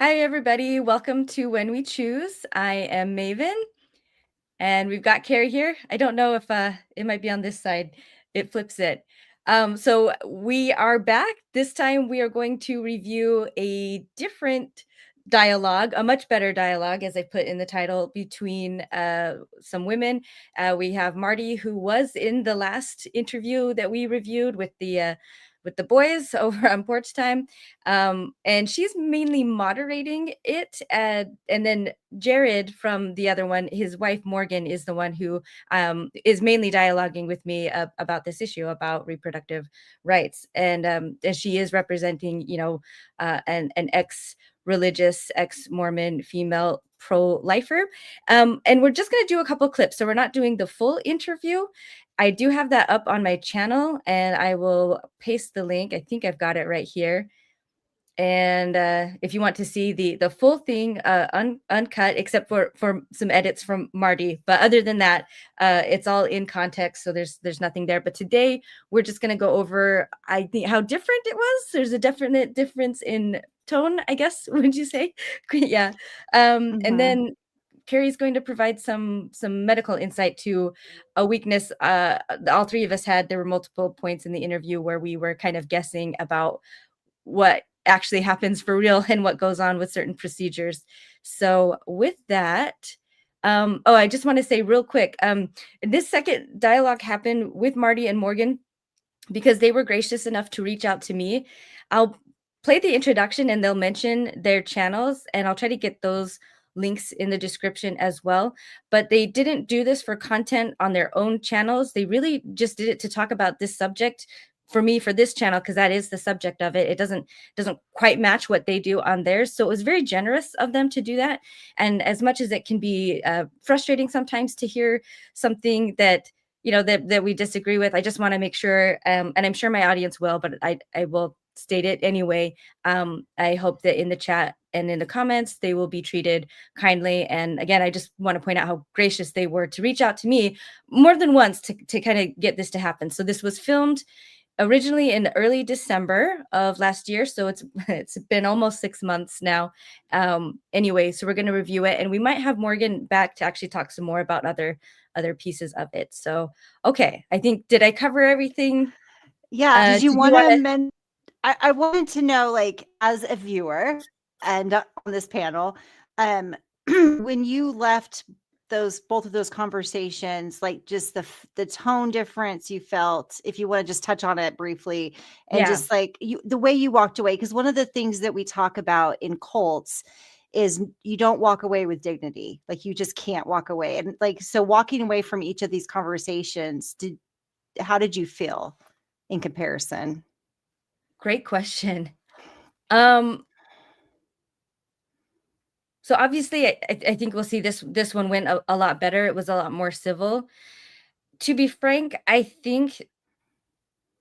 Hi, everybody. Welcome to When We Choose. I am Maven, and we've got Carrie here. I don't know if it might be on this side. It flips it. So we are back. This time we are going to review a different dialogue, a much better dialogue, as I put in the title, between some women. We have Marti, who was in the last interview that we reviewed with the boys over on Porch Time. And she's mainly moderating it. And then Jared from the other one, his wife Morgan, is the one who is mainly dialoguing with me about this issue about reproductive rights. And she is representing, an ex-religious, ex-Mormon female pro-lifer. And we're just going to do a couple clips. So we're not doing the full interview. I do have that up on my channel, and I will paste the link. I think I've got it right here. And if you want to see the full thing uncut, except for some edits from Marti, but other than that, it's all in context, so there's nothing there. But today we're just going to go over, I think, how different it was. There's a definite difference in tone, I guess. Would you say? Yeah. And then Carrie's going to provide some medical insight to a weakness all three of us had. There were multiple points in the interview where we were kind of guessing about what actually happens for real and what goes on with certain procedures. So with that, I just want to say real quick, this second dialogue happened with Marti and Morgan because they were gracious enough to reach out to me. I'll play the introduction and they'll mention their channels, and I'll try to get those links in the description as well. But they didn't do this for content on their own channels. They really just did it to talk about this subject for me, for this channel, because that is the subject of it. It doesn't quite match what they do on theirs. So it was very generous of them to do that. And as much as it can be frustrating sometimes to hear something that that we disagree with, I just want to make sure, and I'm sure my audience will, but I will state it anyway. I hope that in the chat and in the comments, they will be treated kindly. And again, I just want to point out how gracious they were to reach out to me more than once to kind of get this to happen. So this was filmed originally in early December of last year. So it's been almost 6 months now. Anyway, so we're going to review it, and we might have Morgan back to actually talk some more about other pieces of it. So, okay, I think, did I cover everything? Yeah. Did you Did you want want to to? mention? I wanted to know, like, as a viewer and on this panel, when you left both of those conversations, like, just the tone difference you felt, if you want to just touch on it briefly, and Yeah. just like the way you walked away, because one of the things that we talk about in cults is you don't walk away with dignity. Like, you just can't walk away. And like, so walking away from each of these conversations, how did you feel in comparison? Great question. So obviously, I think we'll see this one went a lot better. It was a lot more civil. To be frank, I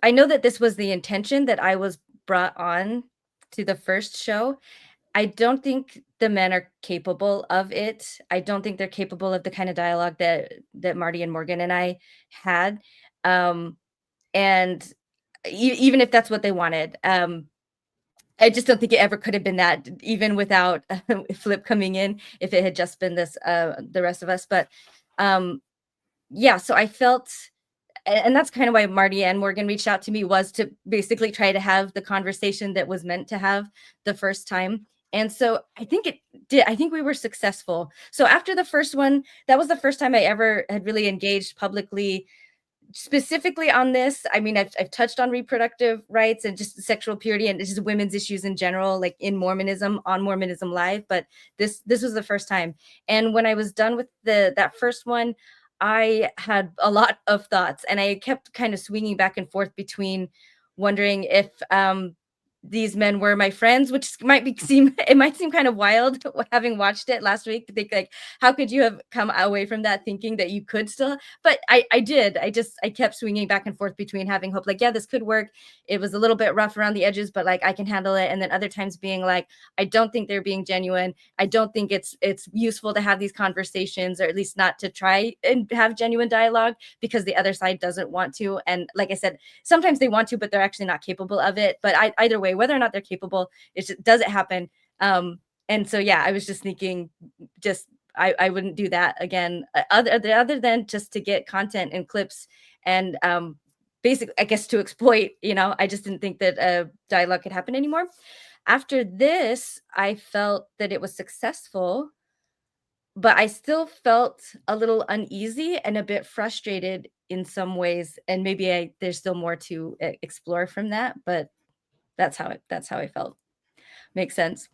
know that this was the intention, that I was brought on to the first show. I don't think the men are capable of it. I don't think they're capable of the kind of dialogue that Marti and Morgan and I had. Um, and even if that's what they wanted, I just don't think it ever could have been that, even without Flip coming in, if it had just been this, the rest of us. But yeah, so I felt, and that's kind of why Marti and Morgan reached out to me, was to basically try to have the conversation that was meant to have the first time. And so I think it did. I think we were successful. So after the first one, that was the first time I ever had really engaged publicly, specifically on this. I mean, I've touched on reproductive rights and just sexual purity and just women's issues in general, like in Mormonism, on Mormonism Live. But this was the first time. And when I was done with that first one, I had a lot of thoughts, and I kept kind of swinging back and forth between wondering if these men were my friends, which seem kind of wild having watched it last week, to think like, how could you have come away from that thinking that you could still? But I did. I kept swinging back and forth between having hope, like, yeah, this could work. It was a little bit rough around the edges, but like, I can handle it. And then other times being like, I don't think they're being genuine. I don't think it's useful to have these conversations, or at least not to try and have genuine dialogue, because the other side doesn't want to. And like I said, sometimes they want to, but they're actually not capable of it. But either way, whether or not they're capable, does it happen? And so, yeah, I was just thinking, just I wouldn't do that again, other than just to get content and clips and basically, I guess, to exploit. I just didn't think that dialogue could happen anymore. After this, I felt that it was successful, but I still felt a little uneasy and a bit frustrated in some ways, and maybe there's still more to explore from that, but that's how I felt. Makes sense.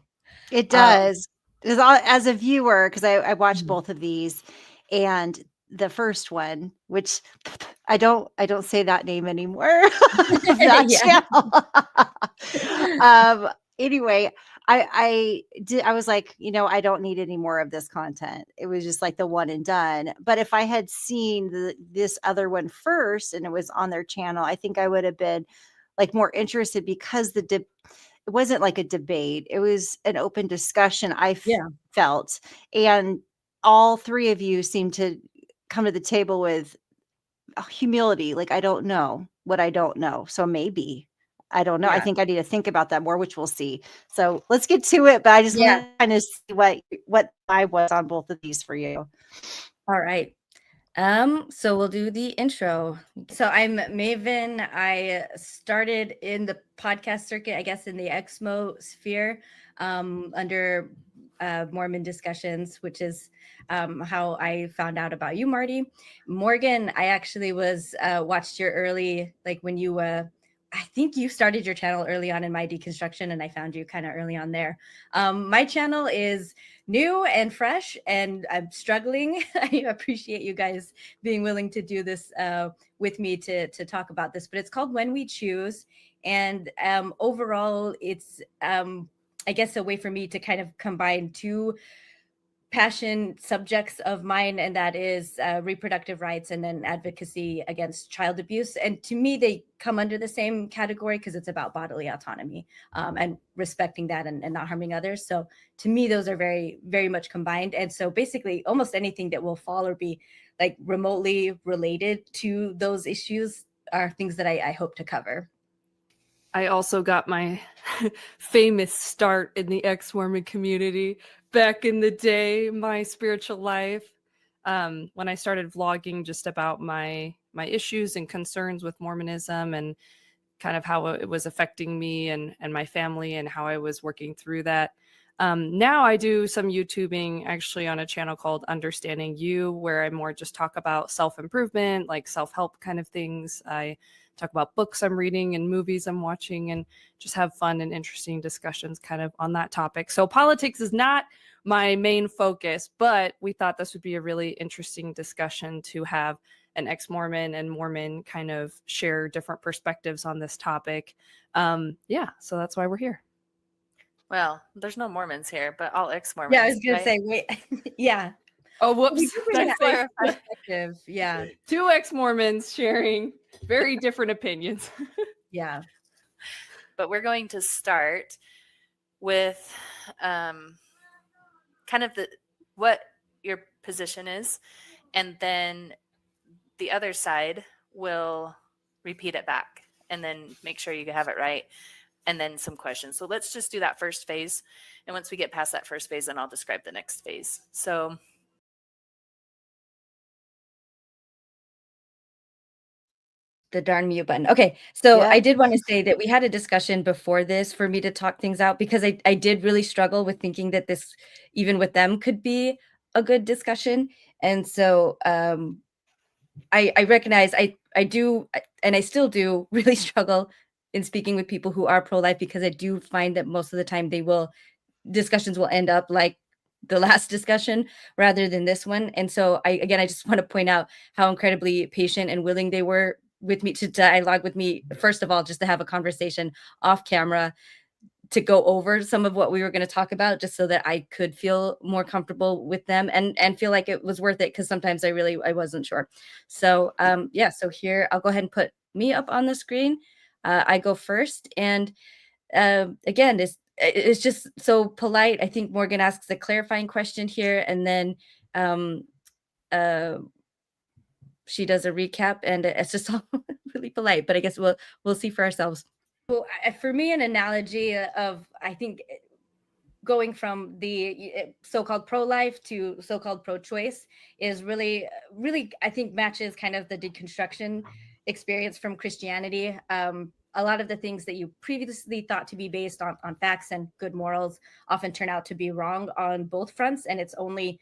It Um, does. 'Cause as a viewer, 'cause I watched Mhm. both of these, and the first one, which I don't say that name anymore of that Yeah. channel. Um, anyway, I was like, I don't need any more of this content. It was just like the one and done. But if I had seen this other one first and it was on their channel, I think I would have been like more interested because it wasn't like a debate. It was an open discussion, Yeah. felt. And all three of you seemed to come to the table with humility. Like, I don't know what I don't know. So maybe, I don't know. I Yeah. think I need to think about that more, which we'll see. So let's get to it. But I just want Yeah. to kind of see what I was on both of these for you. All right. So we'll do the intro. So I'm Maven. I started in the podcast circuit, I guess, in the Exmo sphere, under Mormon discussions, which is how I found out about you, Marty. Morgan, I actually was watched your early, like when you I think you started your channel early on in my deconstruction, and I found you kind of early on there. My channel is new and fresh, and I'm struggling. I appreciate you guys being willing to do this with me to talk about this, but it's called When We Choose. And overall, it's, I guess, a way for me to kind of combine two passion subjects of mine, and that is reproductive rights and then advocacy against child abuse. And to me, they come under the same category because it's about bodily autonomy, and respecting that, and not harming others. So to me, those are very, very much combined. And so basically, almost anything that will fall or be like remotely related to those issues are things that I hope to cover. I also got my famous start in the ex-Mormon community back in the day, my spiritual life, when I started vlogging just about my issues and concerns with Mormonism and kind of how it was affecting me and my family and how I was working through that. Now I do some YouTubing actually on a channel called Understanding You, where I more just talk about self-improvement, like self-help kind of things. I talk about books I'm reading and movies I'm watching and just have fun and interesting discussions kind of on that topic. So politics is not my main focus, but we thought this would be a really interesting discussion to have an ex-Mormon and Mormon kind of share different perspectives on this topic. Yeah, so that's why we're here. Well, there's no Mormons here, but all Yeah, I ex-Mormons, was gonna right? say, wait. Yeah, Oh, we whoops. do bring Did an I say perspective. Yeah, two ex-Mormons sharing very different opinions? yeah. But we're going to start with kind of what your position is, and then the other side will repeat it back and then make sure you have it right, and then some questions. So let's just do that first phase. And once we get past that first phase, then I'll describe the next phase. So The darn mute button. Okay, so I Yeah. did wanna say that we had a discussion before this for me to talk things out, because I did really struggle with thinking that this, even with them, could be a good discussion. And so, I recognize I do, and I still do really struggle in speaking with people who are pro-life, because I do find that most of the time discussions will end up like the last discussion rather than this one. And so I just want to point out how incredibly patient and willing they were with me to dialogue with me, first of all, just to have a conversation off camera, to go over some of what we were going to talk about, just so that I could feel more comfortable with them, and feel like it was worth it, because sometimes I wasn't sure. So yeah, so here I'll go ahead and put me up on the screen. I go first, and again, it's just so polite. I think Morgan asks a clarifying question here, and then um, uh, she does a recap, and it's just all really polite. But I guess we'll see for ourselves. So for me, an analogy of, I think, going from the so-called pro-life to so-called pro-choice is really, I think matches kind of the deconstruction experience from Christianity. A lot of the things that you previously thought to be based on facts and good morals often turn out to be wrong on both fronts. And it's only,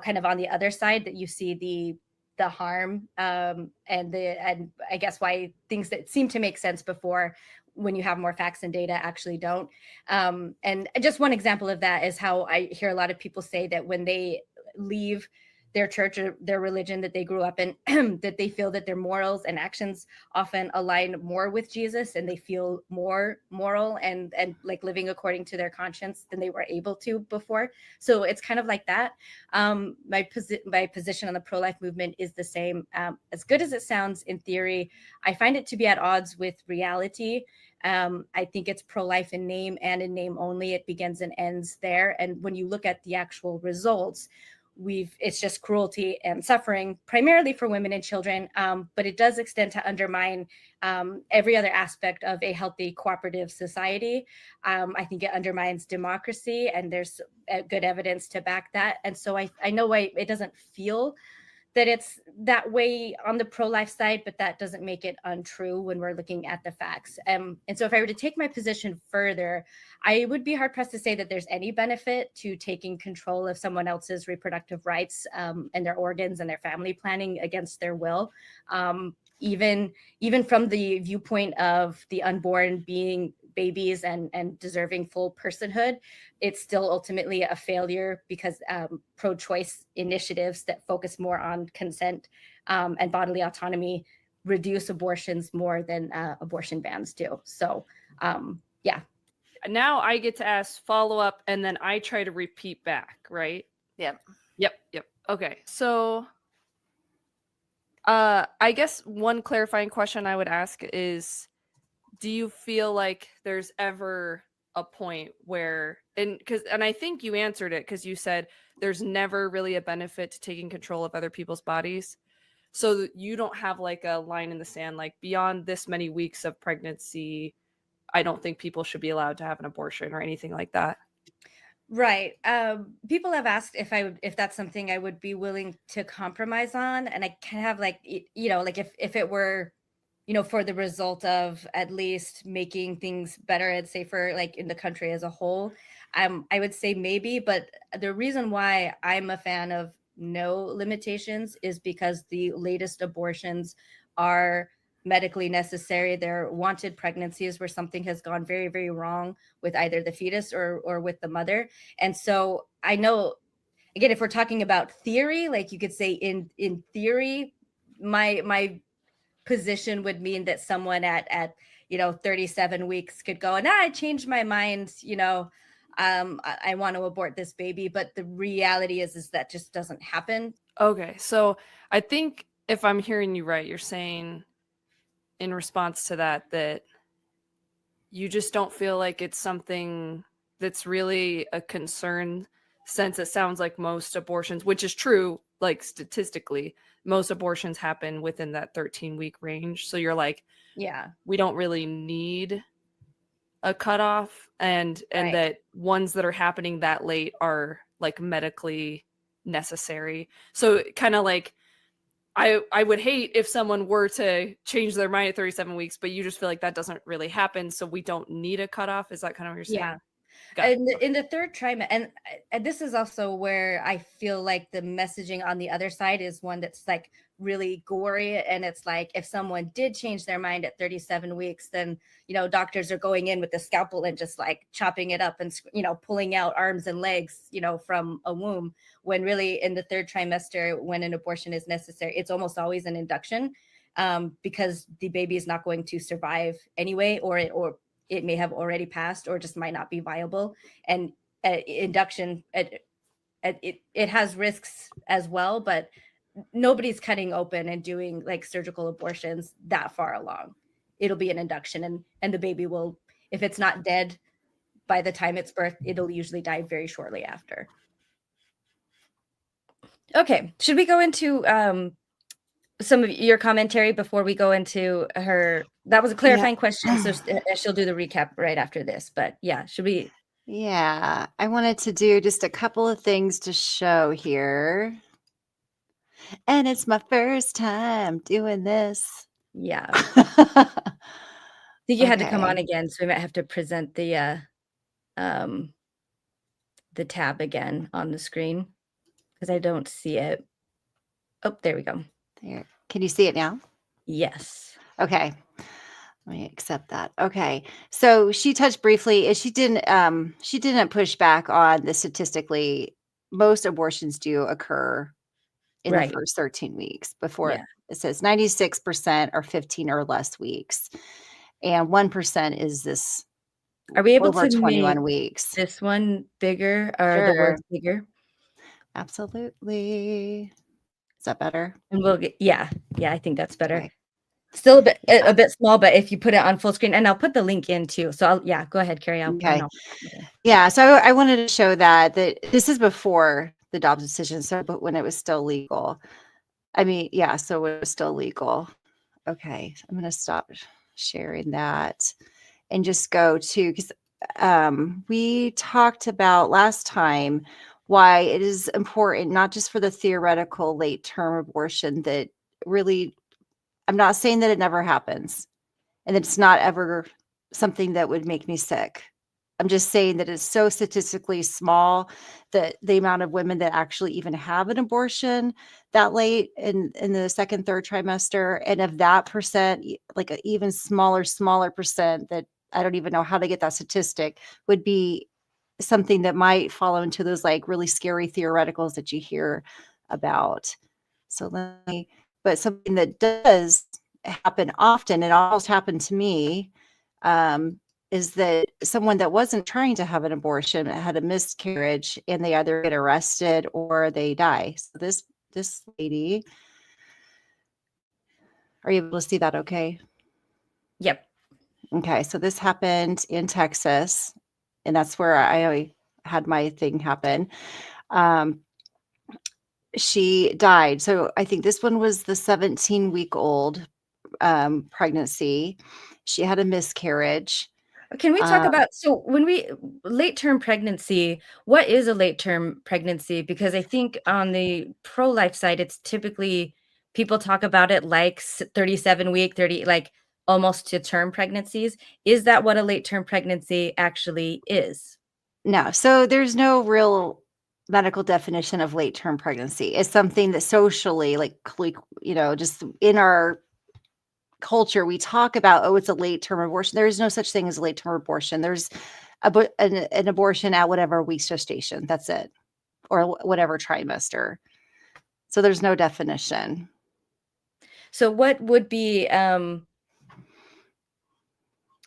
kind of on the other side that you see the harm, and I guess why things that seem to make sense before, when you have more facts and data, actually don't. And just one example of that is how I hear a lot of people say that when they leave their church or their religion that they grew up in, that they feel that their morals and actions often align more with Jesus, and they feel more moral and like living according to their conscience than they were able to before. So it's kind of like that. My position on the pro-life movement is the same. As good as it sounds in theory, I find it to be at odds with reality. I think it's pro-life in name and in name only. It begins and ends there. And when you look at the actual results, it's just cruelty and suffering, primarily for women and children, but it does extend to undermine every other aspect of a healthy cooperative society. I think it undermines democracy, and there's good evidence to back that. And so I know why it doesn't feel that it's that way on the pro-life side, but that doesn't make it untrue when we're looking at the facts. And so if I were to take my position further, I would be hard pressed to say that there's any benefit to taking control of someone else's reproductive rights, and their organs and their family planning against their will. Even from the viewpoint of the unborn being babies and deserving full personhood, it's still ultimately a failure, because pro-choice initiatives that focus more on consent and bodily autonomy reduce abortions more than abortion bans do. So yeah. Now I get to ask follow-up, and then I try to repeat back, right? Yep. Okay, so I guess one clarifying question I would ask is, do you feel like there's ever a point where, and I think you answered it, because you said there's never really a benefit to taking control of other people's bodies. So you don't have like a line in the sand, like beyond this many weeks of pregnancy, I don't think people should be allowed to have an abortion or anything like that. Right. People have asked if that's something I would be willing to compromise on, and I kind of have like, like if it were, for the result of at least making things better and safer, like in the country as a whole, I would say maybe. But the reason why I'm a fan of no limitations is because the latest abortions are medically necessary. They're wanted pregnancies where something has gone very, very wrong with either the fetus or with the mother. And so I know, again, if we're talking about theory, like you could say in theory, my position would mean that someone at 37 weeks could go, and I changed my mind, I want to abort this baby. But the reality is that just doesn't happen. Okay, so I think if I'm hearing you right, you're saying in response to that you just don't feel like it's something that's really a concern, since it sounds like most abortions, which is true, like statistically, most abortions happen within that 13-week range. So you're like, Yeah, we don't really need a cutoff, and right. that ones that are happening that late are like medically necessary. So kind of like, I would hate if someone were to change their mind at 37 weeks, but you just feel like that doesn't really happen, so we don't need a cutoff. Is that kind of what you're saying? Yeah. Got it. In the third trimester, and this is also where I feel like the messaging on the other side is one that's like really gory. And it's like, if someone did change their mind at 37 weeks, then, doctors are going in with a scalpel and just like chopping it up and, pulling out arms and legs, from a womb, when really in the third trimester, when an abortion is necessary, it's almost always an induction, because the baby is not going to survive anyway, or it may have already passed, or just might not be viable. And induction, it has risks as well, but nobody's cutting open and doing like surgical abortions that far along. It'll be an induction, and the baby will, if it's not dead by the time it's birthed, it'll usually die very shortly after. Okay, should we go into some of your commentary before we go into her? That was a clarifying question, so she'll do the recap right after this. But yeah, should we? Yeah, I wanted to do just a couple of things to show here. And it's my first time doing this. Yeah. I think you had to come on Okay. again, so we might have to present um, the tab again on the screen because I don't see it. Oh, there we go. There. Can you see it now? Yes. Okay. Let me accept that. Okay. So she touched briefly and she didn't push back on the statistically most abortions do occur in the Right. first 13 weeks before Yeah. it says 96% are 15 or less weeks. And 1% is this Are we able over to make 21 weeks. this one bigger or the Sure. words bigger? Absolutely. Is that better? And we'll get, yeah, I think that's better. Okay. Still a bit Yeah. a bit small, but if you put it on full screen, and I'll put the link in too. So yeah, go ahead, Carrie. Okay. I'll Yeah. So I wanted to show that this is before the Dobbs decision. So, but when it was still legal. I mean, yeah. So it was still legal. Okay. I'm going to stop sharing that and just go to, because we talked about last time why it is important, not just for the theoretical late term abortion, that really, I'm not saying that it never happens and it's not ever something that would make me sick. I'm just saying that it's so statistically small that the amount of women that actually even have an abortion that late in the second, third trimester, and of that percent, like an even smaller percent that I don't even know how to get that statistic would be something that might follow into those like really scary theoreticals that you hear about. So let me, but something that does happen often, it almost happened to me, is that someone that wasn't trying to have an abortion had a miscarriage and they either get arrested or they die. So this lady, are you able to see that okay? Yep. Okay, so this happened in Texas, and that's where I had my thing happen. She died. So I think this one was the 17-week-old pregnancy. She had a miscarriage. Can we talk about, so when we late term pregnancy, what is a late term pregnancy? Because I think on the pro-life side, it's typically people talk about it like 37 week, 30, like almost to term pregnancies. Is that what a late term pregnancy actually is? No, so there's no real medical definition of late term pregnancy. It's something that socially, like, just in our culture, we talk about, oh, it's a late term abortion. There is no such thing as a late term abortion. There's an abortion at whatever week's gestation. That's it, or whatever trimester. So there's no definition. So what would be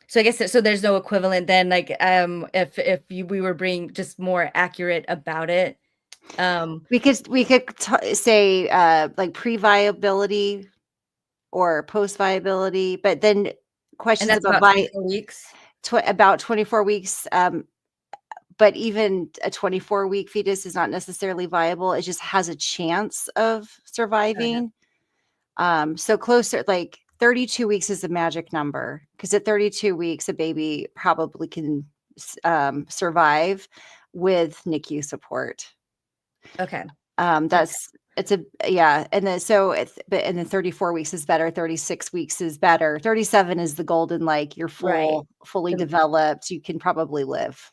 so I guess so there's no equivalent then, like if we were being just more accurate about it. We could say like pre-viability or post-viability, but then And questions that's about about 24 weeks. about 24 weeks. But even a 24-week fetus is not necessarily viable. It just has a chance of surviving. So closer, like 32 weeks is a magic number because at 32 weeks, a baby probably can survive with NICU support. Okay. That's it's a yeah, and then and then 34 weeks is better, 36 weeks is better. 37 is the golden, like you're Right. fully The developed, you can probably live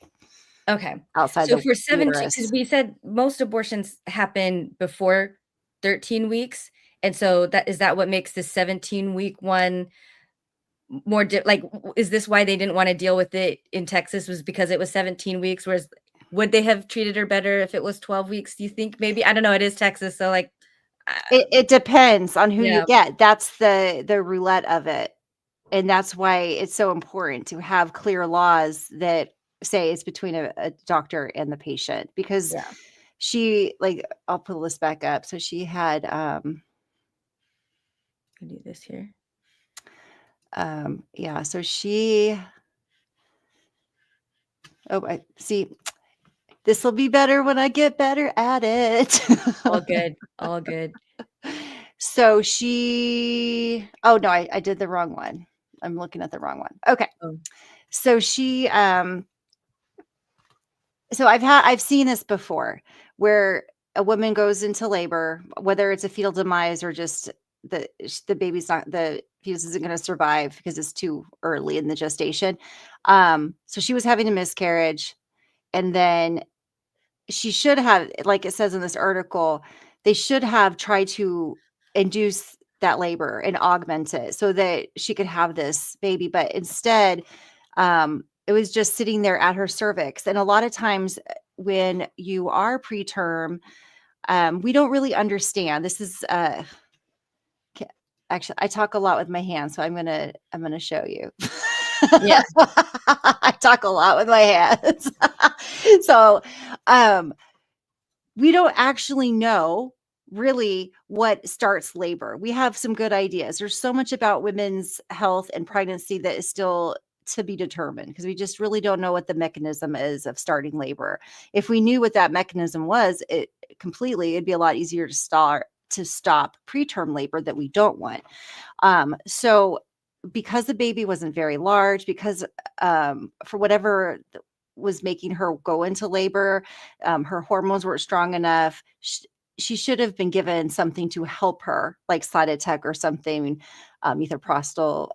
Okay. outside So the for 17, uterus. because we said most abortions happen before 13 weeks. And so that is that what makes the 17-week one more like is this why they didn't want to deal with it in Texas was because it was 17 weeks, whereas would they have treated her better if it was 12 weeks? Do you think maybe? I don't know. It is Texas, so like It depends on who you yeah. get. That's the roulette of it. And that's why it's so important to have clear laws that say it's between a doctor and the patient, because Yeah. she, like, I'll pull this back up. So she had Can do this here. yeah, so she I see, this will be better when I get better at it. All good. All good. So oh no, I did the wrong one. I'm looking at the wrong one. Okay. Oh. So she So I've seen this before where a woman goes into labor, whether it's a fetal demise or just the the fetus isn't going to survive because it's too early in the gestation. So she was having a miscarriage, and then she should have, like it says in this article, they should have tried to induce that labor and augment it so that she could have this baby, but instead it was just sitting there at her cervix. And a lot of times when you are preterm, we don't really understand. This is actually, I talk a lot with my hands, so I'm gonna show you. Yeah. I talk a lot with my hands. So we don't actually know really what starts labor. We have some good ideas. There's so much about women's health and pregnancy that is still to be determined because we just really don't know what the mechanism is of starting labor. If we knew what that mechanism was, it'd be a lot easier to stop preterm labor that we don't want. So because the baby wasn't very large, because for whatever was making her go into labor, her hormones weren't strong enough. She should have been given something to help her, like Cytotec or something, etherprostal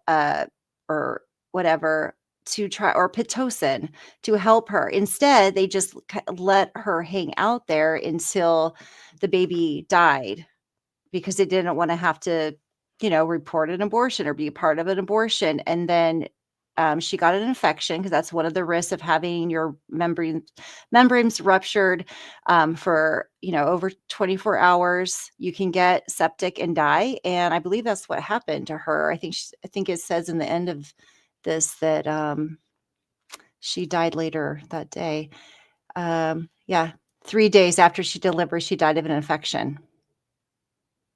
or whatever to try, or Pitocin to help her. Instead, they just let her hang out there until the baby died because they didn't want to have to, report an abortion or be a part of an abortion. And then she got an infection because that's one of the risks of having your membranes ruptured for over 24 hours. You can get septic and die, and I believe that's what happened to her. I think it says in the end of this that she died later that day. Yeah, 3 days after she delivered, she died of an infection.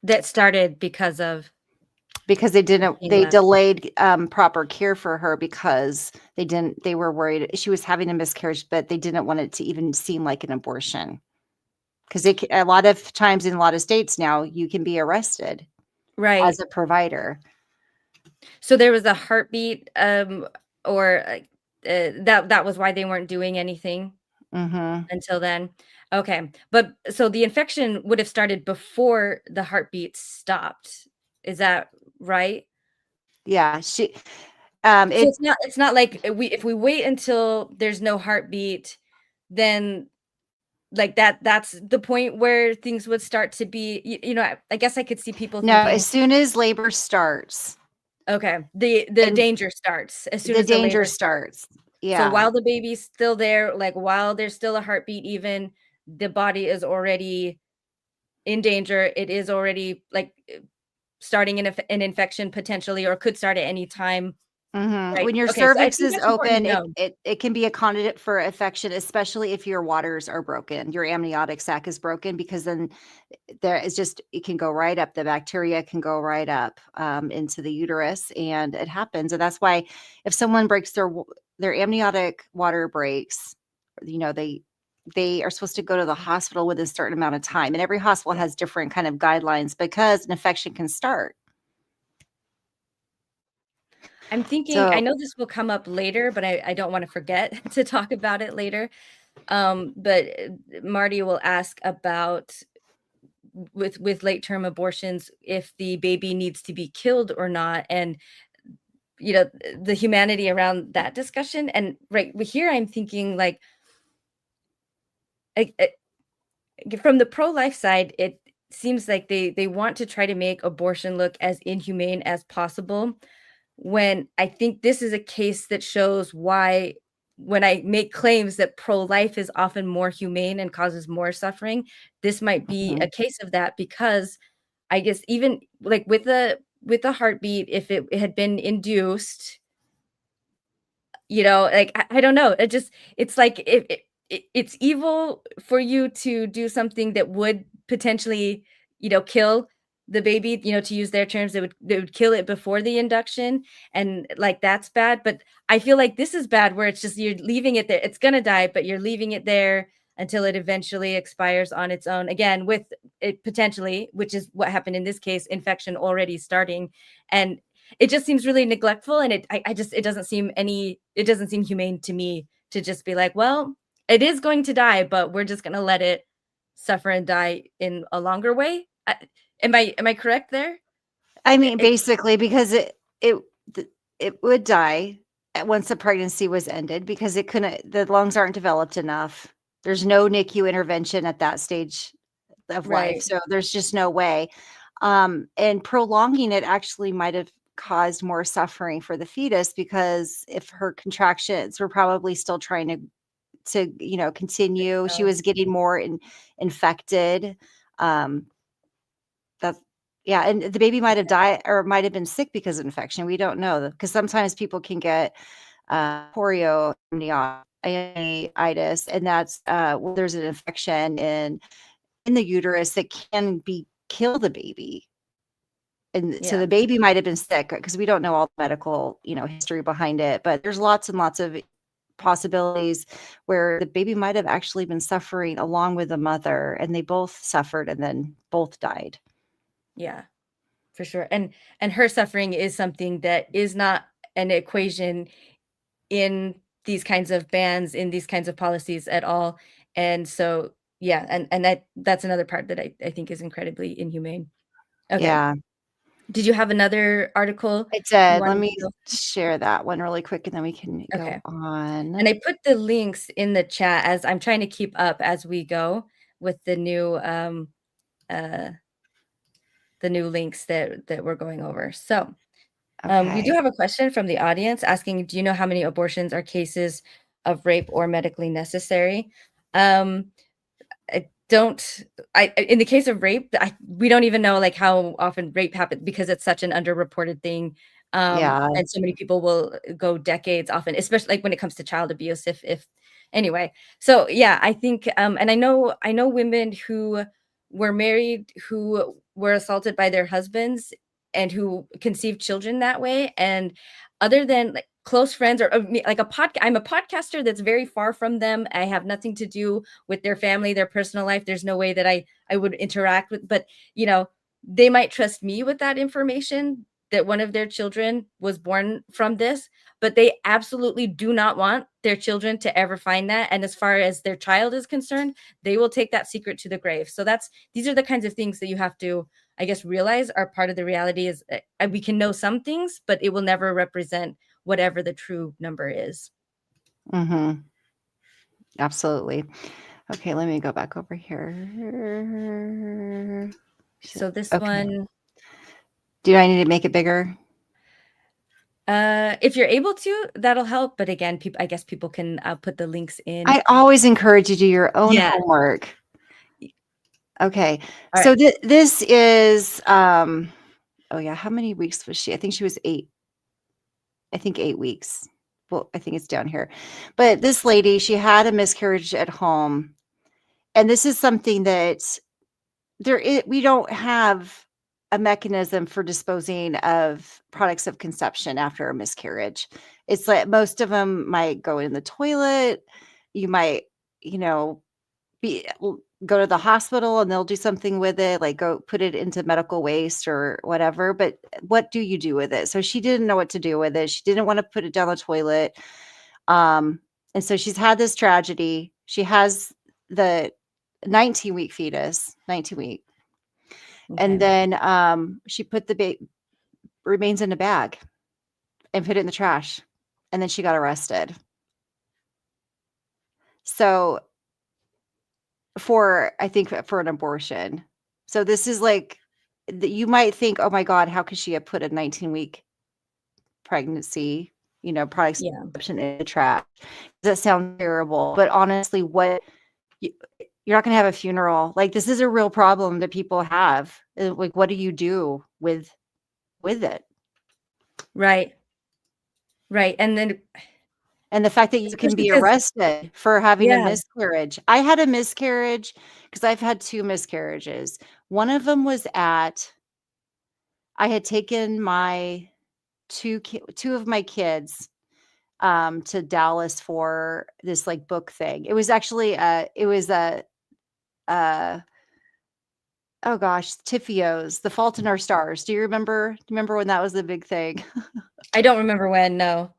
That started because They being left. delayed proper care for her because they were worried she was having a miscarriage, but they didn't want it to even seem like an abortion. Because a lot of times in a lot of states now, you can be arrested Right. as a provider. So there was a heartbeat, or that was why they weren't doing anything Mhm. until then. Okay, but so the infection would have started before the heartbeat stopped. Is that right? Yeah, So it it's not like if we wait until there's no heartbeat, then like that's the point where things would start to be, I guess I could see people no, thinking, as soon as labor starts okay, the and danger starts as soon the as the danger labor starts. starts. So Yeah. while the baby's still there, like while there's still a heartbeat, even the body is already in danger. It is already like starting an infection potentially, or could start at any time. Mhm. Right. When your Okay. So I cervix think is that's important open, to know. it can be a candidate for infection, especially if your waters are broken. Your amniotic sac is broken because then it can go right up. The bacteria can go right up into the uterus, and it happens. And that's why if someone breaks their amniotic water breaks, they are supposed to go to the hospital within a certain amount of time. And every hospital has different kind of guidelines because an infection can start. I'm thinking, I So know this will come up later, but I don't want to forget to talk about it later. But Marty will ask about with late term abortions if the baby needs to be killed or not, and the humanity around that discussion. And right here, I'm thinking like, from the pro-life side, it seems like they want to try to make abortion look as inhumane as possible, when I think this is a case that shows why, when I make claims that pro-life is often more humane and causes more suffering, this might be a mhm. case of that. Because I guess even like with the heartbeat, if it had been induced, like I don't know. It's like if it's evil for you to do something that would potentially, kill the baby, to use their terms, they would kill it before the induction, and like that's bad. But I feel like this is bad where it's just you're leaving it there. It's gonna die, but you're leaving it there until it eventually expires on its own. Again, with it potentially, which is what happened in this case, infection already starting. And it just seems really neglectful, and it doesn't seem humane to me to just be like, well, it is going to die, but we're just going to let it suffer and die in a longer way. Am I correct there? I mean, It- basically, because it would die once the pregnancy was ended because it couldn't. The lungs aren't developed enough. There's no NICU intervention at that stage of life, right. so there's just no way. And prolonging it actually might have caused more suffering for the fetus because if her contractions were probably still trying to continue, she So, was getting more infected. Um, that's yeah, and the baby might have died or might have been sick because of infection. We don't know because sometimes people can get chorioamnionitis, and that's when there's an infection in the uterus that can kill the baby. And so yeah. the baby might have been sick because we don't know all the medical, history behind it, but there's lots and lots of possibilities where the baby might have actually been suffering along with the mother and they both suffered and then both died. Yeah, for sure. And her suffering is something that is not an equation in these kinds of bans, in these kinds of policies at all. And so, yeah, and that's another part that I think is incredibly inhumane. Okay. Yeah, Did you have another article it you did. Let wanted me to go? share that one really quick and then we can go Okay. on. And I put the links in the chat as I'm trying to keep up as we go with uh the new links that we're going over. So, we do Okay. have a question from the audience asking, do you know how many abortions are cases of rape or medically necessary? Um, I don't in the case of rape, we don't even know like how often rape happens because it's such an underreported thing. Yeah. And so many people will go decades often, especially like when it comes to child abuse. If anyway, so yeah, I think and I know women who were married who were assaulted by their husbands and who conceived children that way. And other than like close friends or like I'm a podcaster that's very far from them. I have nothing to do with their family, their personal life. There's no way that I would interact with, but they might trust me with that information that one of their children was born from this, but they absolutely do not want their children to ever find that. And as far as their child is concerned, they will take that secret to the grave. So these are the kinds of things that you have to, I guess, realize are part of the reality is we can know some things, but it will never represent whatever the true number is. Mm-hmm. Absolutely. Okay, let me go back over here. So this Okay. one, Do I need to make it bigger? if you're able to, that'll help. But again, I guess people can put the links in. I always encourage you to do your own Yeah. homework. Okay. All So right. this is oh yeah, how many weeks was she? I think she was 8. I think 8 weeks. Well, I think it's down here. But this lady, she had a miscarriage at home. And this is something that we don't have a mechanism for disposing of products of conception after a miscarriage. It's like most of them might go in the toilet. You might, go to the hospital and they'll do something with it, like go put it into medical waste or whatever. But what do you do with it? So she didn't know what to do with it. She didn't want to put it down the toilet. And so she's had this tragedy. She has the 19-week fetus, 19-week. Okay. And then she put the remains in a bag and put it in the trash. And then she got arrested. So I think for an abortion. So this is like, you might think, oh my God, how could she have put a 19-week pregnancy, products Yeah. in the trash? That sounds terrible. But honestly, you're not going to have a funeral. Like, this is a real problem that people have. Like, what do you do with it? Right. Right. And then And the fact that you can especially be 'cause arrested for having a yeah. miscarriage. I had a miscarriage because I've had 2 miscarriages. One of them was I had taken my 2 of my kids to Dallas for this like book thing. It was actually oh gosh, Tiffio's, The Fault in Our Stars. Do you remember when that was the big thing? I don't remember when, no.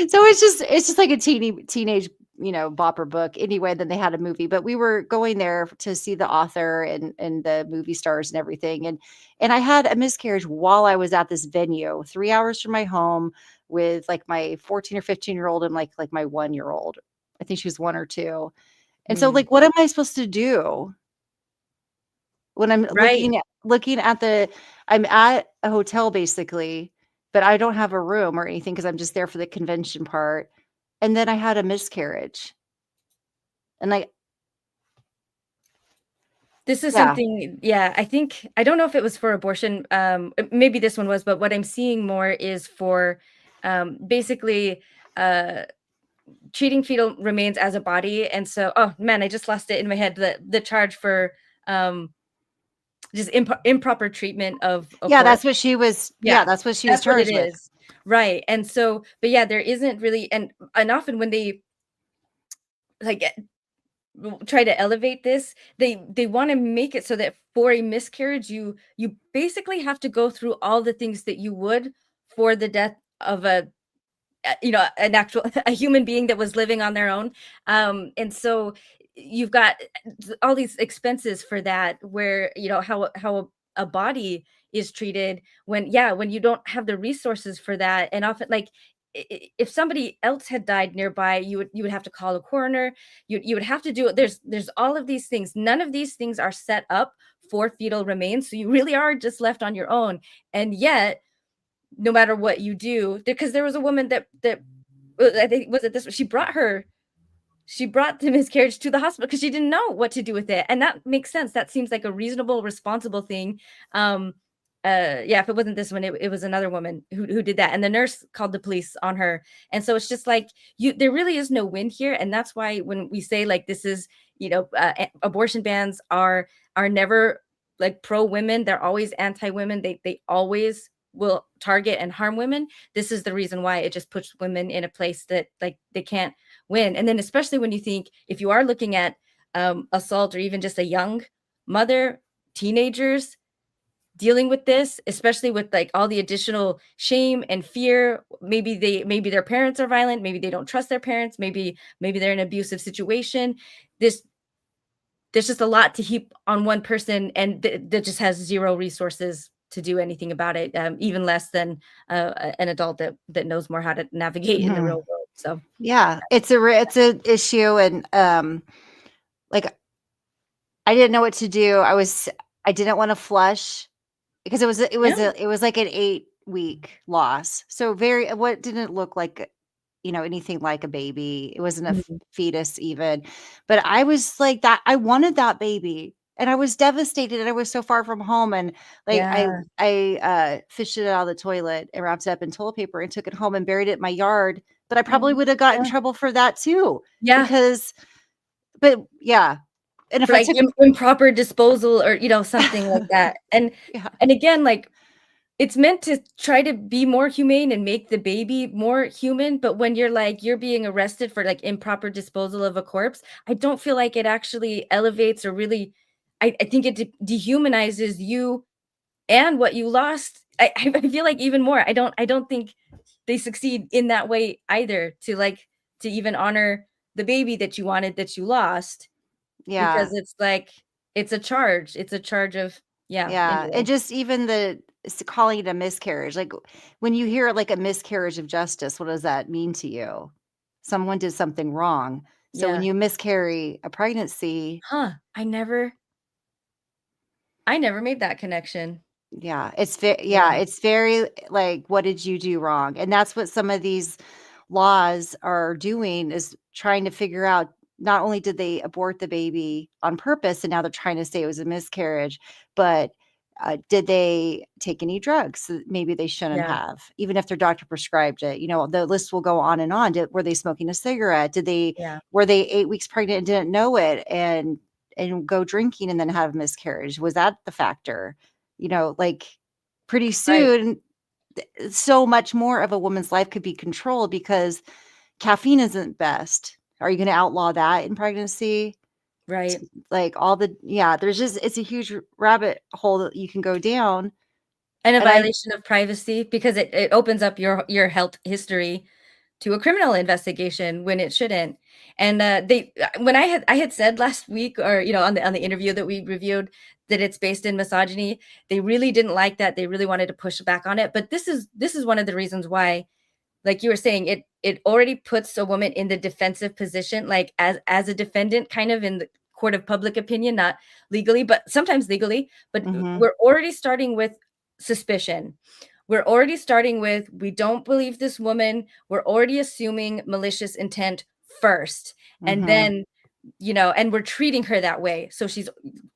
So it's just like a teenage, Bopper book anyway. Then they had a movie, but we were going there to see the author and the movie stars and everything. And I had a miscarriage while I was at this venue, 3 hours from my home, with like my 14 or 15-year-old and like my 1-year-old. I think she was 1 or 2. And so, Mm. like, what am I supposed to do when I'm Right. looking at I'm at a hotel basically, but I don't have a room or anything because I'm just there for the convention part. And then I had a miscarriage. And This is yeah. something, yeah, I think, I don't know if it was for abortion. Maybe this one was, but what I'm seeing more is for basically treating fetal remains as a body. And so, oh man, I just lost it in my head. The charge for um, just improper treatment of a Yeah, that's corpse. what she was. Yeah, Yeah, that's what she was that's what it charged with. is. Right. And so, but yeah, there isn't really, and often when they like try to elevate this, they want to make it so that for a miscarriage, you basically have to go through all the things that you would for the death of an actual a human being that was living on their own. And so you've got all these expenses for that, where how a body is treated when you don't have the resources for that. And often, like, if somebody else had died nearby, you would have to call a coroner. You would have to do it. There's all of these things. None of these things are set up for fetal remains, so you really are just left on your own. And yet, no matter what you do, because there was a woman that I think, was it this, she brought the miscarriage to the hospital because she didn't know what to do with it. And that makes sense. That seems like a reasonable, responsible thing. Yeah, if it wasn't this one, it was another woman who did that. And the nurse called the police on her. And so it's just like, there really is no win here. And that's why when we say, like, this is, abortion bans are never like pro women. They're always anti women. They always will target and harm women. This is the reason why it just puts women in a place that, like, they can't win. And then especially when you think, if you are looking at assault, or even just a young mother, teenagers dealing with this, especially with like all the additional shame and fear. Maybe their parents are violent, maybe they don't trust their parents, maybe they're in an abusive situation. this there's just a lot to heap on one person, and that just has zero resources to do anything about it, even less than an adult that knows more how to navigate in the real world. So Yeah, it's a issue. And like, I didn't know what to do. I didn't want to flush because yeah. it was like an 8-week loss. So what didn't look like, anything like a baby. It wasn't a Mhm. fetus even. But I was like that. I wanted that baby. And I was devastated, and I was so far from home. And like, Yeah. I fished it out of the toilet and wrapped it up in toilet paper and took it home and buried it in my yard. But I probably Mhm. would have gotten in Yeah. trouble for that too. Yeah. Because, but yeah. And if For I like took, improper disposal, or something like that. yeah, And again, like, it's meant to try to be more humane and make the baby more human, but when you're being arrested for like improper disposal of a corpse, I don't feel like it actually elevates, or really, I think it dehumanizes you and what you lost. I feel like even more. I don't think they succeed in that way either, to even honor the baby that you wanted, that you lost, because yeah. it's like, it's a charge. It's a charge of, yeah, Yeah, and anyway. just even calling it a miscarriage, like, when you hear, like, a miscarriage of justice, what does that mean to you? Someone did something wrong. So when Yeah. you miscarry a pregnancy, Huh. I never made that connection. yeah, Yeah. it's very, like, what did you do wrong? And that's what some of these laws are doing, is trying to figure out, not only did they abort the baby on purpose and now they're trying to say it was a miscarriage, but did they take any drugs that maybe they shouldn't Yeah. have, even if their doctor prescribed it? The list will go on and on. Were they smoking a cigarette? Yeah. Were they 8 weeks pregnant and didn't know it, and go drinking and then have a miscarriage? Was that the factor? Like, pretty Right. soon, so much more of a woman's life could be controlled because caffeine isn't best. Are you going to outlaw that in pregnancy? Right. Like, there's just, it's a huge rabbit hole that you can go down. And a And violation of privacy, because it opens up your health history. to a criminal investigation when it shouldn't. And when I had said last week, or on the interview that we reviewed, that it's based in misogyny, they really didn't like that. They really wanted to push back on it. But this is one of the reasons why, like you were saying, it already puts a woman in the defensive position, like as a defendant, kind of in the court of public opinion, not legally, but sometimes legally. But we're already starting with suspicion. We're already starting with, we don't believe this woman. We're already assuming malicious intent first. And then, and we're treating her that way. So she's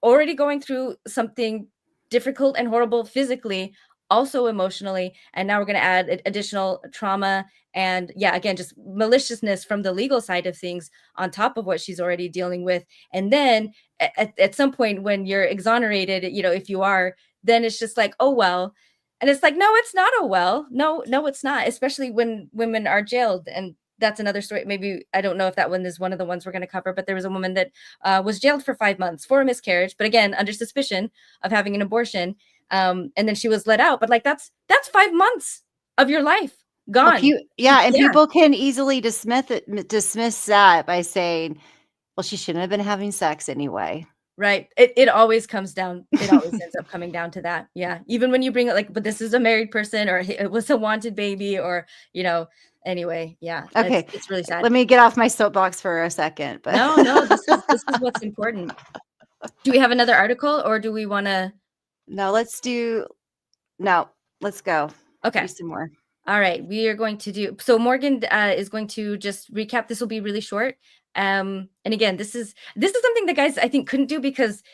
already going through something difficult and horrible physically, also emotionally. And now we're going to add additional trauma and, again, just maliciousness from the legal side of things on top of what she's already dealing with. And then at some point when you're exonerated, if you are, then it's just like, oh, well. And it's like, no, it's not a well. No, it's not, especially when women are jailed. And that's another story. Maybe, I don't know if that one is one of the ones we're going to cover, but there was a woman that was jailed for 5 months for a miscarriage, but again, under suspicion of having an abortion. And then she was let out. But like, that's 5 months of your life gone. People can easily dismiss that by saying, well, she shouldn't have been having sex anyway. Right. It always comes down. It always ends up coming down to that. Yeah. Even when you bring it like, but this is a married person, or it was a wanted baby, or, anyway. Yeah. Okay. It's really sad. Let me get off my soapbox for a second. But No, this is what's important. Do we have another article, or do we want to? No, let's go. Okay. Do some more. All right. We are going to do, so Morgan is going to just recap. This will be really short. And again, this is something that guys, I think, couldn't do, because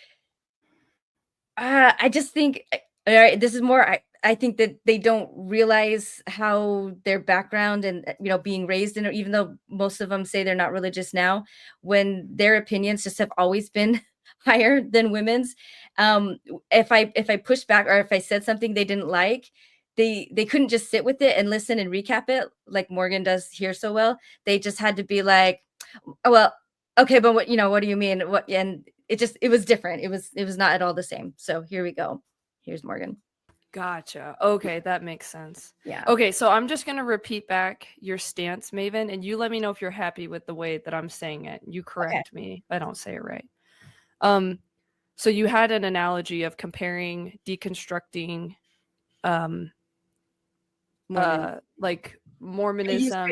I just think, all right, this is more, I think that they don't realize how their background and, being raised in, even though most of them say they're not religious now, when their opinions just have always been higher than women's. If I pushed back, or if I said something they didn't like, they couldn't just sit with it and listen and recap it like Morgan does here so well. They just had to be like, oh, well, okay, but what do you mean? What? And it was different. It was not at all the same. So here we go. Here's Morgan. Gotcha. Okay, that makes sense. Yeah. Okay, so I'm just going to repeat back your stance, Maven, and you let me know if you're happy with the way that I'm saying it. You correct me if I don't say it right. So you had an analogy of comparing deconstructing like Mormonism,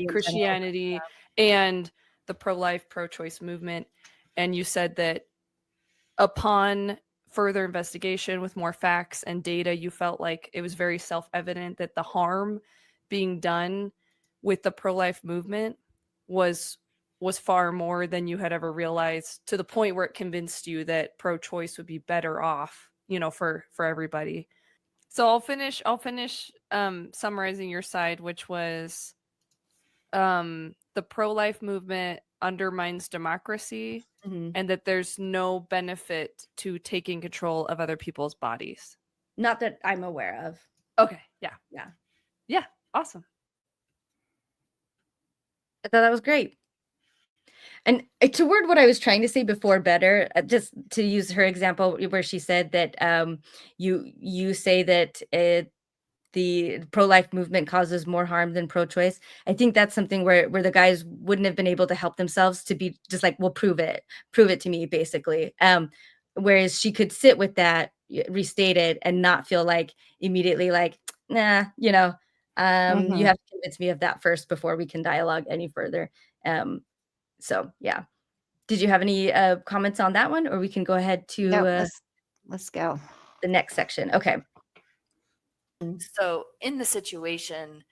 Christianity, and the pro-life, pro-choice movement. And you said that upon further investigation with more facts and data, you felt like it was very self-evident that the harm being done with the pro-life movement was far more than you had ever realized, to the point where it convinced you that pro-choice would be better off, for everybody. So I'll finish summarizing your side, which was the pro-life movement undermines democracy, and that there's no benefit to taking control of other people's bodies. Not that I'm aware of. Okay. Yeah. Awesome. I thought that was great. And to word what I was trying to say before better, just to use her example where she said that you say that the pro-life movement causes more harm than pro-choice. I think that's something where the guys wouldn't have been able to help themselves, to be just like, well, prove it to me, basically. Whereas she could sit with that, restate it, and not feel like immediately like, nah, you have to convince me of that first before we can dialogue any further. So yeah. Did you have any comments on that one, or we can go ahead to let's go the next section? Okay. So in the situation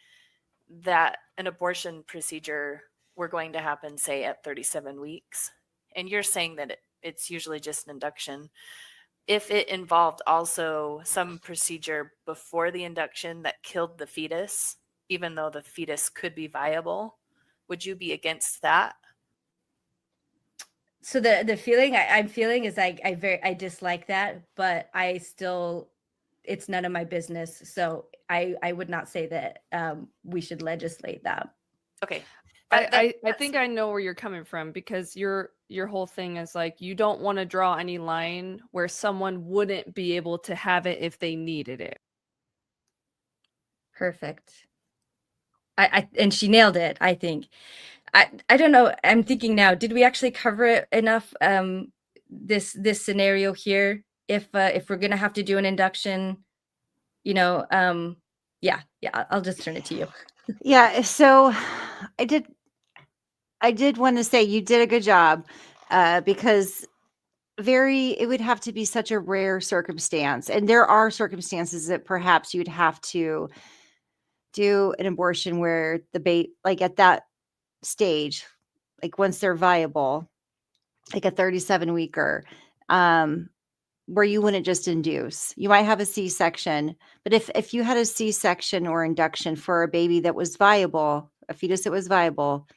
that an abortion procedure were going to happen, say at 37 weeks, and you're saying that it's usually just an induction, if it involved also some procedure before the induction that killed the fetus, even though the fetus could be viable, would you be against that? So the feeling I'm feeling is I dislike that, but I still, it's none of my business. So I would not say that we should legislate that. Okay. I think I know where you're coming from, because your whole thing is like, you don't want to draw any line where someone wouldn't be able to have it if they needed it. Perfect. and she nailed it, I think. I don't know. I'm thinking now, did we actually cover it enough? This scenario here, if we're gonna have to do an induction, yeah, I'll just turn it to you. Yeah, so I did want to say you did a good job, because it would have to be such a rare circumstance, and there are circumstances that perhaps you'd have to do an abortion where the baby, like at that stage, like once they're viable, like a 37 weeker, where you wouldn't just induce. You might have a C-section, but if you had a C-section or induction for a baby that was viable, a fetus that was viable,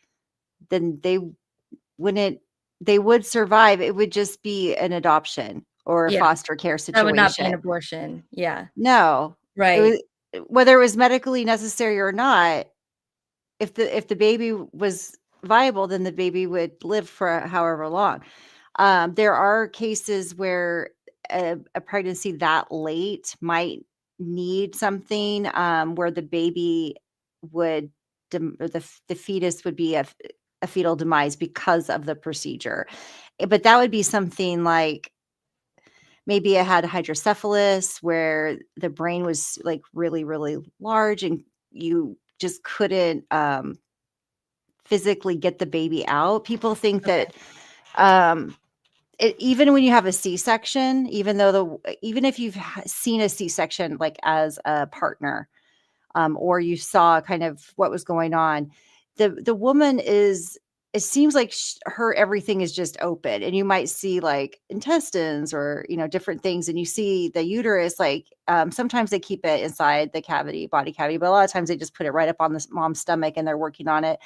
then they would survive. It would just be an adoption or a Yeah, foster care that would not be an situation. abortion. Yeah, No, it right. was, whether it was medically necessary or not, if the baby was viable, then the baby would live for however long. There are cases where a pregnancy that late might need something, where the baby would, or the fetus would be a fetal demise because of the procedure. But that would be something like maybe it had hydrocephalus where the brain was like really, really large and you just couldn't physically get the baby out. People think Okay. that even when you have a C-section, even if you've seen a C-section like as a partner, or you saw kind of what was going on, the woman it seems like her everything is just open, and you might see like intestines or different things, and you see the uterus, like sometimes they keep it inside the body cavity, but a lot of times they just put it right up on the mom's stomach and they're working on it.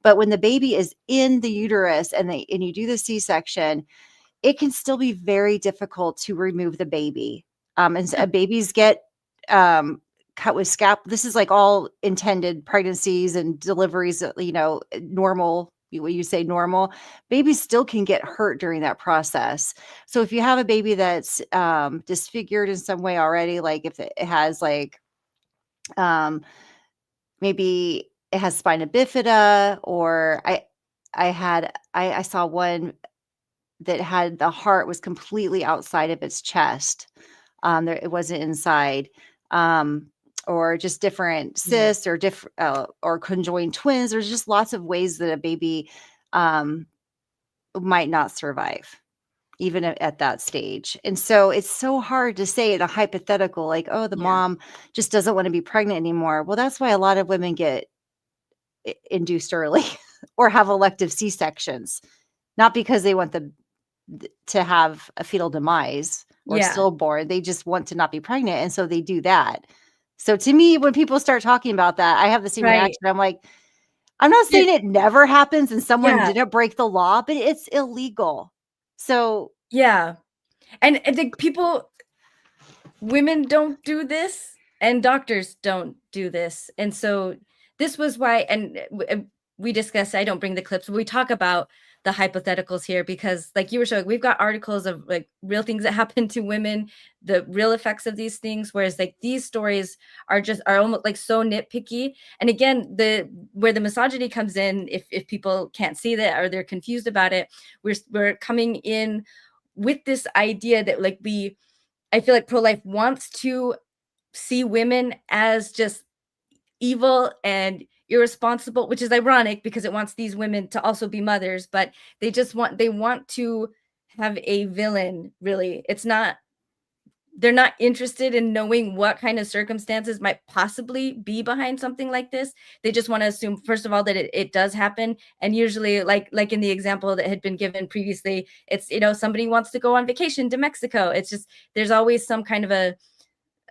But when the baby is in the uterus and you do the C-section, it can still be very difficult to remove the baby. Babies get cut with scalp. This is like all intended pregnancies and deliveries, normal. When you say normal, babies still can get hurt during that process. So if you have a baby that's disfigured in some way already, like if it has like maybe it has spina bifida, or I saw one that had the heart was completely outside of its chest. It wasn't inside, or just different cysts or different or conjoined twins. There's just lots of ways that a baby might not survive, even at that stage. And so it's so hard to say in a hypothetical, like, oh, the mom just doesn't want to be pregnant anymore. Well, that's why a lot of women get induced early or have elective C-sections, not because they want to have a fetal demise or stillborn. They just want to not be pregnant. And so they do that. So to me, when people start talking about that, I have the same reaction. I'm like, I'm not saying it never happens and someone didn't break the law, but it's illegal. So yeah. And I think women don't do this and doctors don't do this. And so this was why, and we discuss, I don't bring the clips, but we talk about the hypotheticals here because like you were showing, we've got articles of like real things that happen to women, the real effects of these things, whereas like these stories are almost like so nitpicky. And again, where the misogyny comes in, if people can't see that or they're confused about it, we're coming in with this idea that like I feel like pro-life wants to see women as just evil and irresponsible, which is ironic because it wants these women to also be mothers, but they want to have a villain, really. They're not interested in knowing what kind of circumstances might possibly be behind something like this. They just want to assume, first of all, that it does happen. And usually, like in the example that had been given previously, it's, somebody wants to go on vacation to Mexico. It's just, there's always some kind of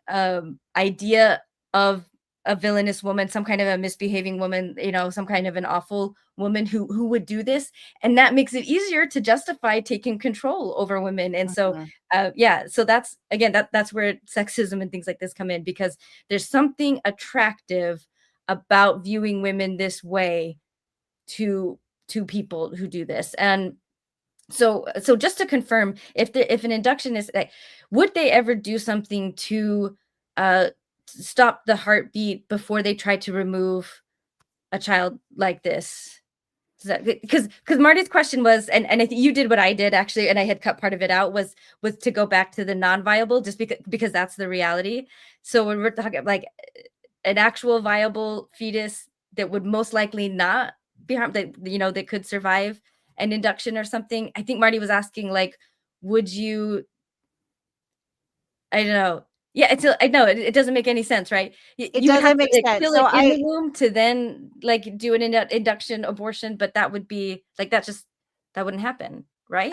a idea of a villainous woman, some kind of a misbehaving woman, some kind of an awful woman who would do this. And that makes it easier to justify taking control over women. And so, so that's, again, that's where sexism and things like this come in, because there's something attractive about viewing women this way to people who do this. And so just to confirm, if an induction is like, would they ever do something to stop the heartbeat before they try to remove a child like this? Because Marty's question was, and I think you did what I did actually, and I had cut part of it out, was to go back to the non-viable, just because that's the reality. So when we're talking like an actual viable fetus that would most likely not be harmed, that that could survive an induction or something, I think Marty was asking, like, would you, I don't know. Yeah, I know it doesn't make any sense, right? It You would have doesn't to make like sense. kill So it in the I womb to then like do an induction abortion, but that would be like that wouldn't happen, right?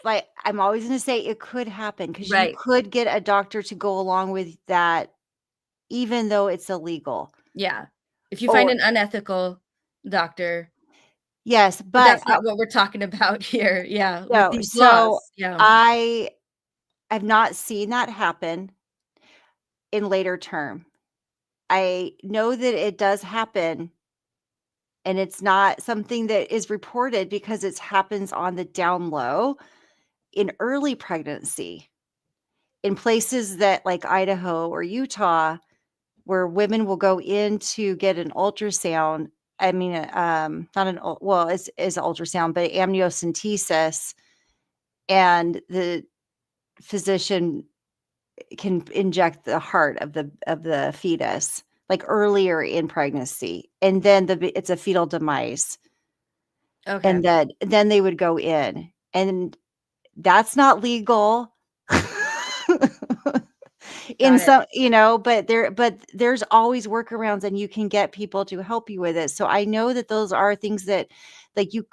like I'm always going to say it could happen because you Right. could get a doctor to go along with that, even though it's illegal. Yeah. If you find Or an unethical doctor, yes, but but that's not what we're talking about here. Yeah, with no. these So laws. Yeah. I have not seen that happen in later term. I know that it does happen, and it's not something that is reported because it happens on the down low in early pregnancy in places that like Idaho or Utah, where women will go in to get an ultrasound. I mean, not an well, it's an ultrasound, but amniocentesis, and the physician can inject the heart of the fetus like earlier in pregnancy, and then it's a fetal demise, Okay. and then they would go in, and that's not legal. In Got it. some, but there's always workarounds, and you can get people to help you with it. So I know that those are things that like you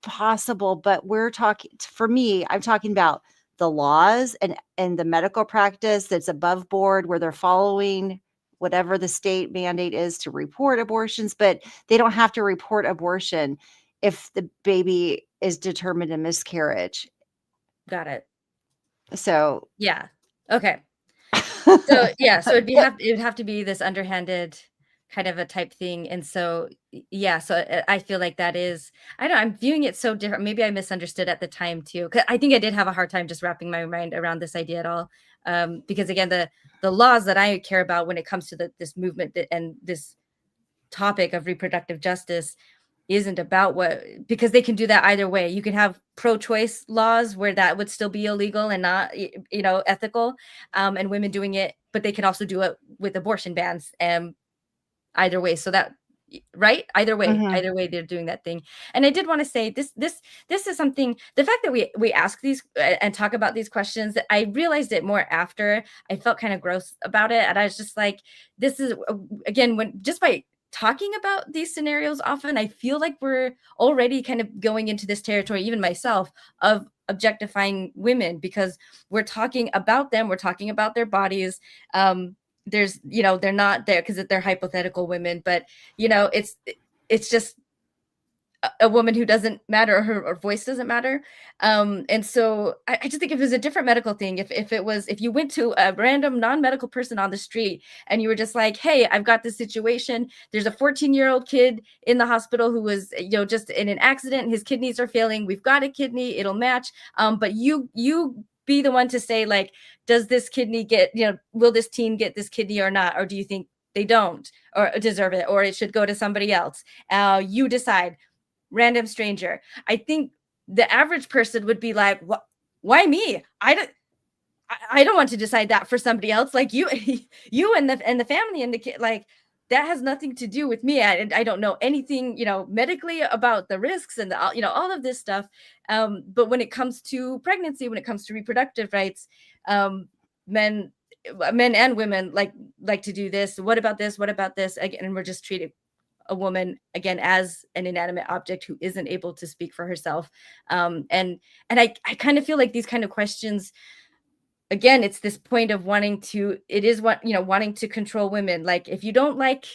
possible, but we're talking, for me, I'm talking about the laws and the medical practice that's above board, where they're following whatever the state mandate is to report abortions, but they don't have to report abortion if the baby is determined a miscarriage. Got it. So Yeah. Okay. So yeah, so it would have to be this underhanded kind of a type thing. And so yeah, so I feel like that is, I don't know, I'm viewing it so different. Maybe I misunderstood at the time too. 'Cause I think I did have a hard time just wrapping my mind around this idea at all. Because again, the laws that I care about when it comes to this movement and this topic of reproductive justice isn't about because they can do that either way. You can have pro-choice laws where that would still be illegal and not, ethical, and women doing it, but they can also do it with abortion bans, either way. So that, right? Mhm. Either way, they're doing that thing. And I did want to say this is something, the fact that we ask these and talk about these questions, I realized it more after. I felt kind of gross about it. And I was just like, this is again, when just by talking about these scenarios often, I feel like we're already kind of going into this territory, even myself, of objectifying women, because we're talking about them, we're talking about their bodies. There's, they're not there because they're hypothetical women, but it's just a woman who doesn't matter, her voice doesn't matter. And so I just think if it was a different medical thing, if you went to a random non-medical person on the street and you were just like, hey, I've got this situation, there's a 14-year-old kid in the hospital who was, just in an accident, his kidneys are failing, we've got a kidney, it'll match, but you be the one to say, like, does this kidney get, will this teen get this kidney or not, or do you think they don't or deserve it, or it should go to somebody else? You decide. Random stranger. I think the average person would be like, "What? Why me? I don't want to decide that for somebody else. Like you, you and the family and the kid. Like that has nothing to do with me. I don't know anything, medically about the risks and all of this stuff. But when it comes to pregnancy, when it comes to reproductive rights, men and women like to do this. What about this? What about this? Again, and we're just treated a woman again as an inanimate object who isn't able to speak for herself. And I kind of feel like these kind of questions, again, it's this point of wanting to control women. Like, if you don't like,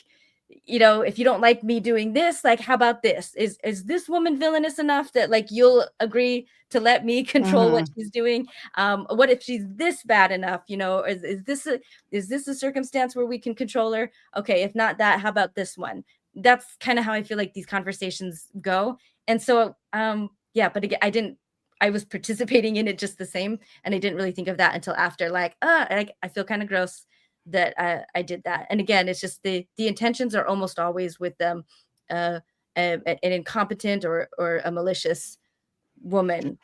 if you don't like me doing this, like, how about this? Is this woman villainous enough that like you'll agree to let me control what Mhm. she's doing? What if she's this bad enough? Is this a circumstance where we can control her? Okay, if not that, how about this one? That's kind of how I feel like these conversations go. And so yeah, but again, I was participating in it just the same, and I didn't really think of that until after, like, I feel kind of gross that I did that. And again, it's just the intentions are almost always with them, an incompetent or a malicious woman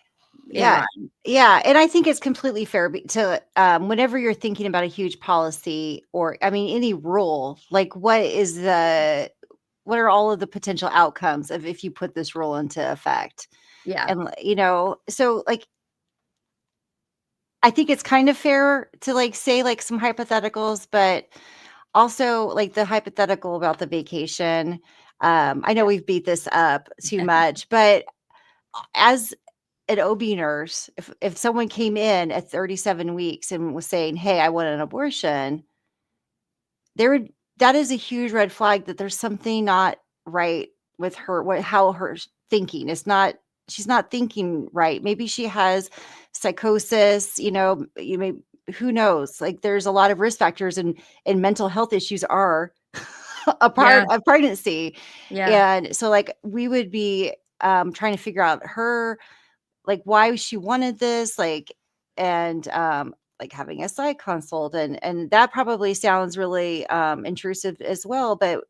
in Yeah. mind. Yeah. And I think it's completely fair to, whenever you're thinking about a huge policy or, I mean, any rule, like what are all of the potential outcomes of if you put this rule into effect? Yeah. And, so like, I think it's kind of fair to like say like some hypotheticals, but also like the hypothetical about the vacation. I know we've beat this up too much, but as an OB nurse, if someone came in at 37 weeks and was saying, "Hey, I want an abortion," there would that is a huge red flag that there's something not right with her, how her thinking is not. She's not thinking right. Maybe she has psychosis. You may who knows? Like there's a lot of risk factors, and mental health issues are a part Yeah. of pregnancy, Yeah. and so like we would be trying to figure out her like why she wanted this, like, and like having a side consult, and that probably sounds really intrusive as well, but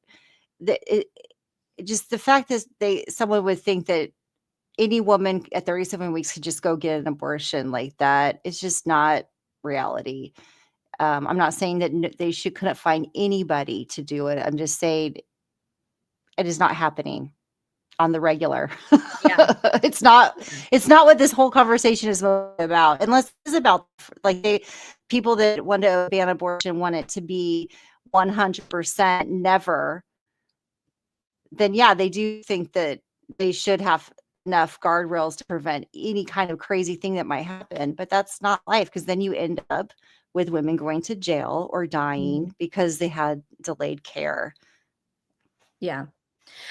just the fact that someone would think that any woman at 37 weeks could just go get an abortion like that, it's just not reality. I'm not saying that they couldn't find anybody to do it. I'm just saying it is not happening on the regular. Yeah. It's not what this whole conversation is about, unless it's about like people that want to ban abortion want it to be 100% never. Then yeah, they do think that they should have enough guardrails to prevent any kind of crazy thing that might happen, but that's not life, because then you end up with women going to jail or dying because they had delayed care. Yeah.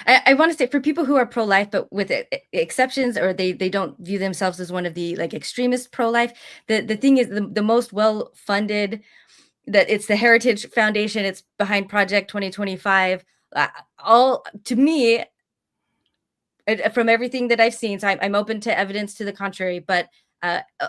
I want to say for people who are pro-life, but with exceptions, or they don't view themselves as one of the like extremist pro-life. The thing is the most well funded, that it's the Heritage Foundation. It's behind Project 2025. All to me, from everything that I've seen, so I'm open to evidence to the contrary, but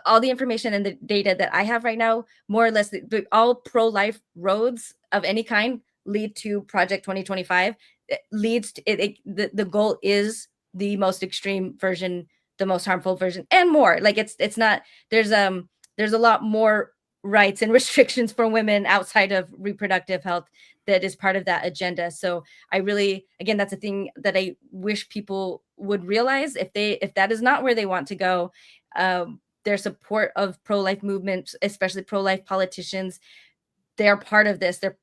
all the information and the data that I have right now, more or less, all pro-life roads of any kind lead to Project 2025. It leads to the goal is the most extreme version, the most harmful version, and more. Like it's not there's a lot more rights and restrictions for women outside of reproductive health that is part of that agenda. So I really, again, that's a thing that I wish people would realize. If that is not where they want to go, their support of pro-life movements, especially pro-life politicians, they're part of this. They're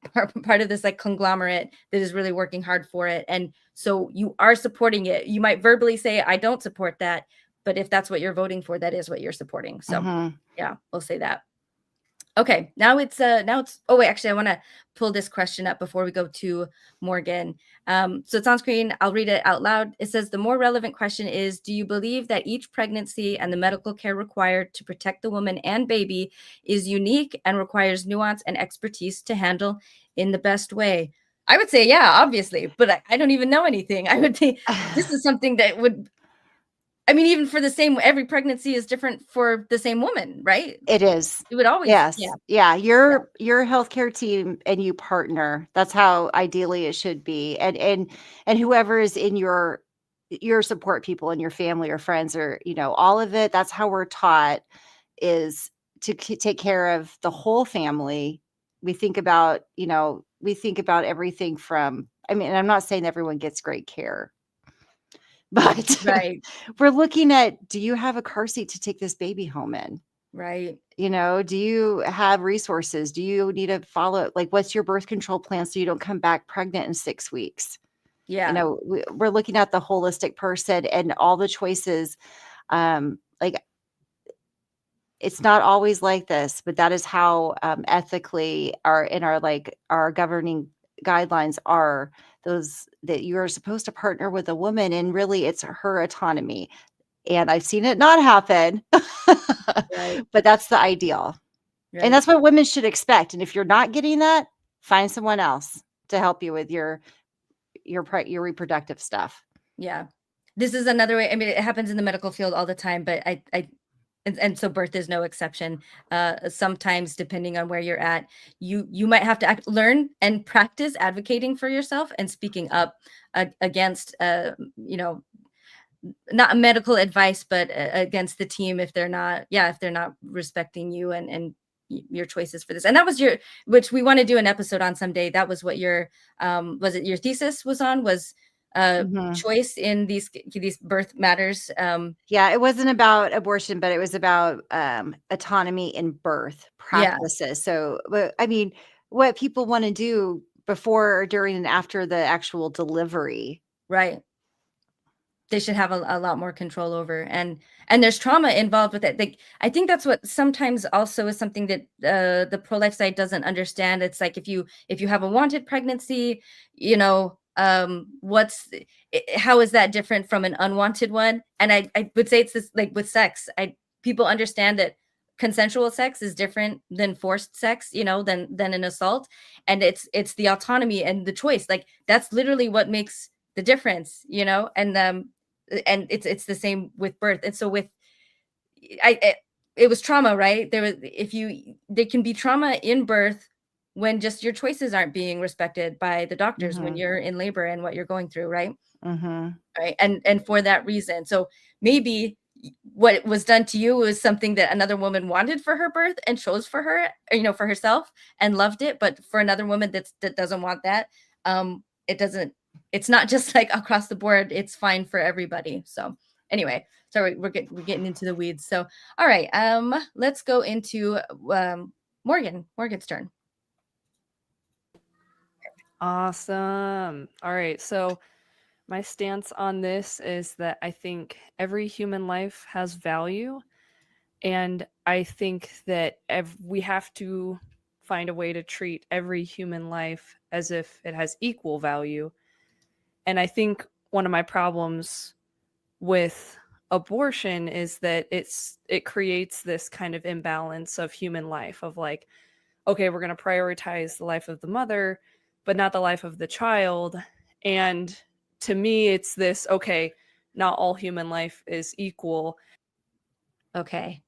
part of this like conglomerate that is really working hard for it. And so you are supporting it. You might verbally say, I don't support that, but if that's what you're voting for, that is what you're supporting. So yeah, we'll say that. Okay, now it's oh wait, actually I want to pull this question up before we go to Morgan. So it's on screen. I'll read it out loud. It says the more relevant question is, do you believe that each pregnancy and the medical care required to protect the woman and baby is unique and requires nuance and expertise to handle in the best way? I would say yeah, obviously, but I don't even know anything. I would think this is something that would, I mean, even for the same, every pregnancy is different for the same woman, right? It is. It would always, Yes. yeah. Yeah. Your healthcare team and you partner. That's how ideally it should be. And whoever is in your support people and your family or friends, or, all of it, that's how we're taught, is to take care of the whole family. We think about, everything from, I mean, I'm not saying everyone gets great care, but Right. we're looking at, do you have a car seat to take this baby home in? Right. Do you have resources? Do you need to follow, like, what's your birth control plan so you don't come back pregnant in 6 weeks? Yeah. We're looking at the holistic person and all the choices. Like, it's not always like this, but that is how ethically our governing guidelines are, those that you are supposed to partner with a woman, and really it's her autonomy. And I've seen it not happen, Right. but that's the ideal. And Right. that's what women should expect. And if you're not getting that, find someone else to help you with your reproductive stuff. Yeah. This is another way. I mean, it happens in the medical field all the time, but I and so birth is no exception. Sometimes, depending on where you're at, you might have to learn and practice advocating for yourself and speaking up against, not medical advice, but against the team if they're not respecting you and your choices for this. And that was which we want to do an episode on someday. That was what your was it your thesis was on, was choice in these birth matters. Yeah, it wasn't about abortion, but it was about autonomy in birth practices. So, but I mean, what people want to do before, during, and after the actual delivery. Right. They should have a lot more control over, and there's trauma involved with it. Like, I think that's what sometimes also is something that the pro-life side doesn't understand. It's like, if you have a wanted pregnancy, how is that different from an unwanted one? And I would say it's this, like with sex, people understand that consensual sex is different than forced sex, than an assault, and it's the autonomy and the choice. Like, that's literally what makes the difference, and it's the same with birth. And so it was trauma, right? There can be trauma in birth when just your choices aren't being respected by the doctors when you're in labor and what you're going through, right? Right. And for that reason, so maybe what was done to you was something that another woman wanted for her birth and chose for her, for herself, and loved it. But for another woman that doesn't want that, it's not just like across the board. It's fine for everybody. So anyway, sorry, we're getting into the weeds. So, all right, let's go into Morgan's turn. Awesome. All right. So my stance on this is that I think every human life has value. And I think that we have to find a way to treat every human life as if it has equal value. And I think one of my problems with abortion is that it creates this kind of imbalance of human life, of like, okay, we're going to prioritize the life of the mother, but not the life of the child. And to me, it's this, okay, not all human life is equal. Okay.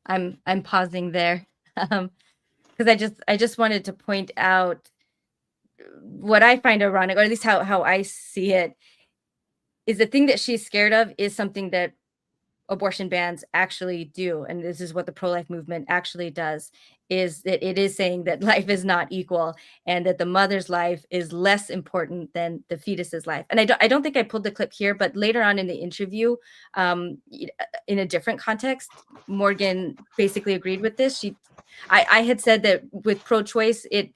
I'm pausing there. Because I just wanted to point out what I find ironic, or at least how I see it, is the thing that she's scared of is something that abortion bans actually do. And this is what the pro-life movement actually does, is that it is saying that life is not equal and that the mother's life is less important than the fetus's life. And I don't think I pulled the clip here, but later on in the interview, in a different context, Morgan basically agreed with this. I had said that with pro-choice, it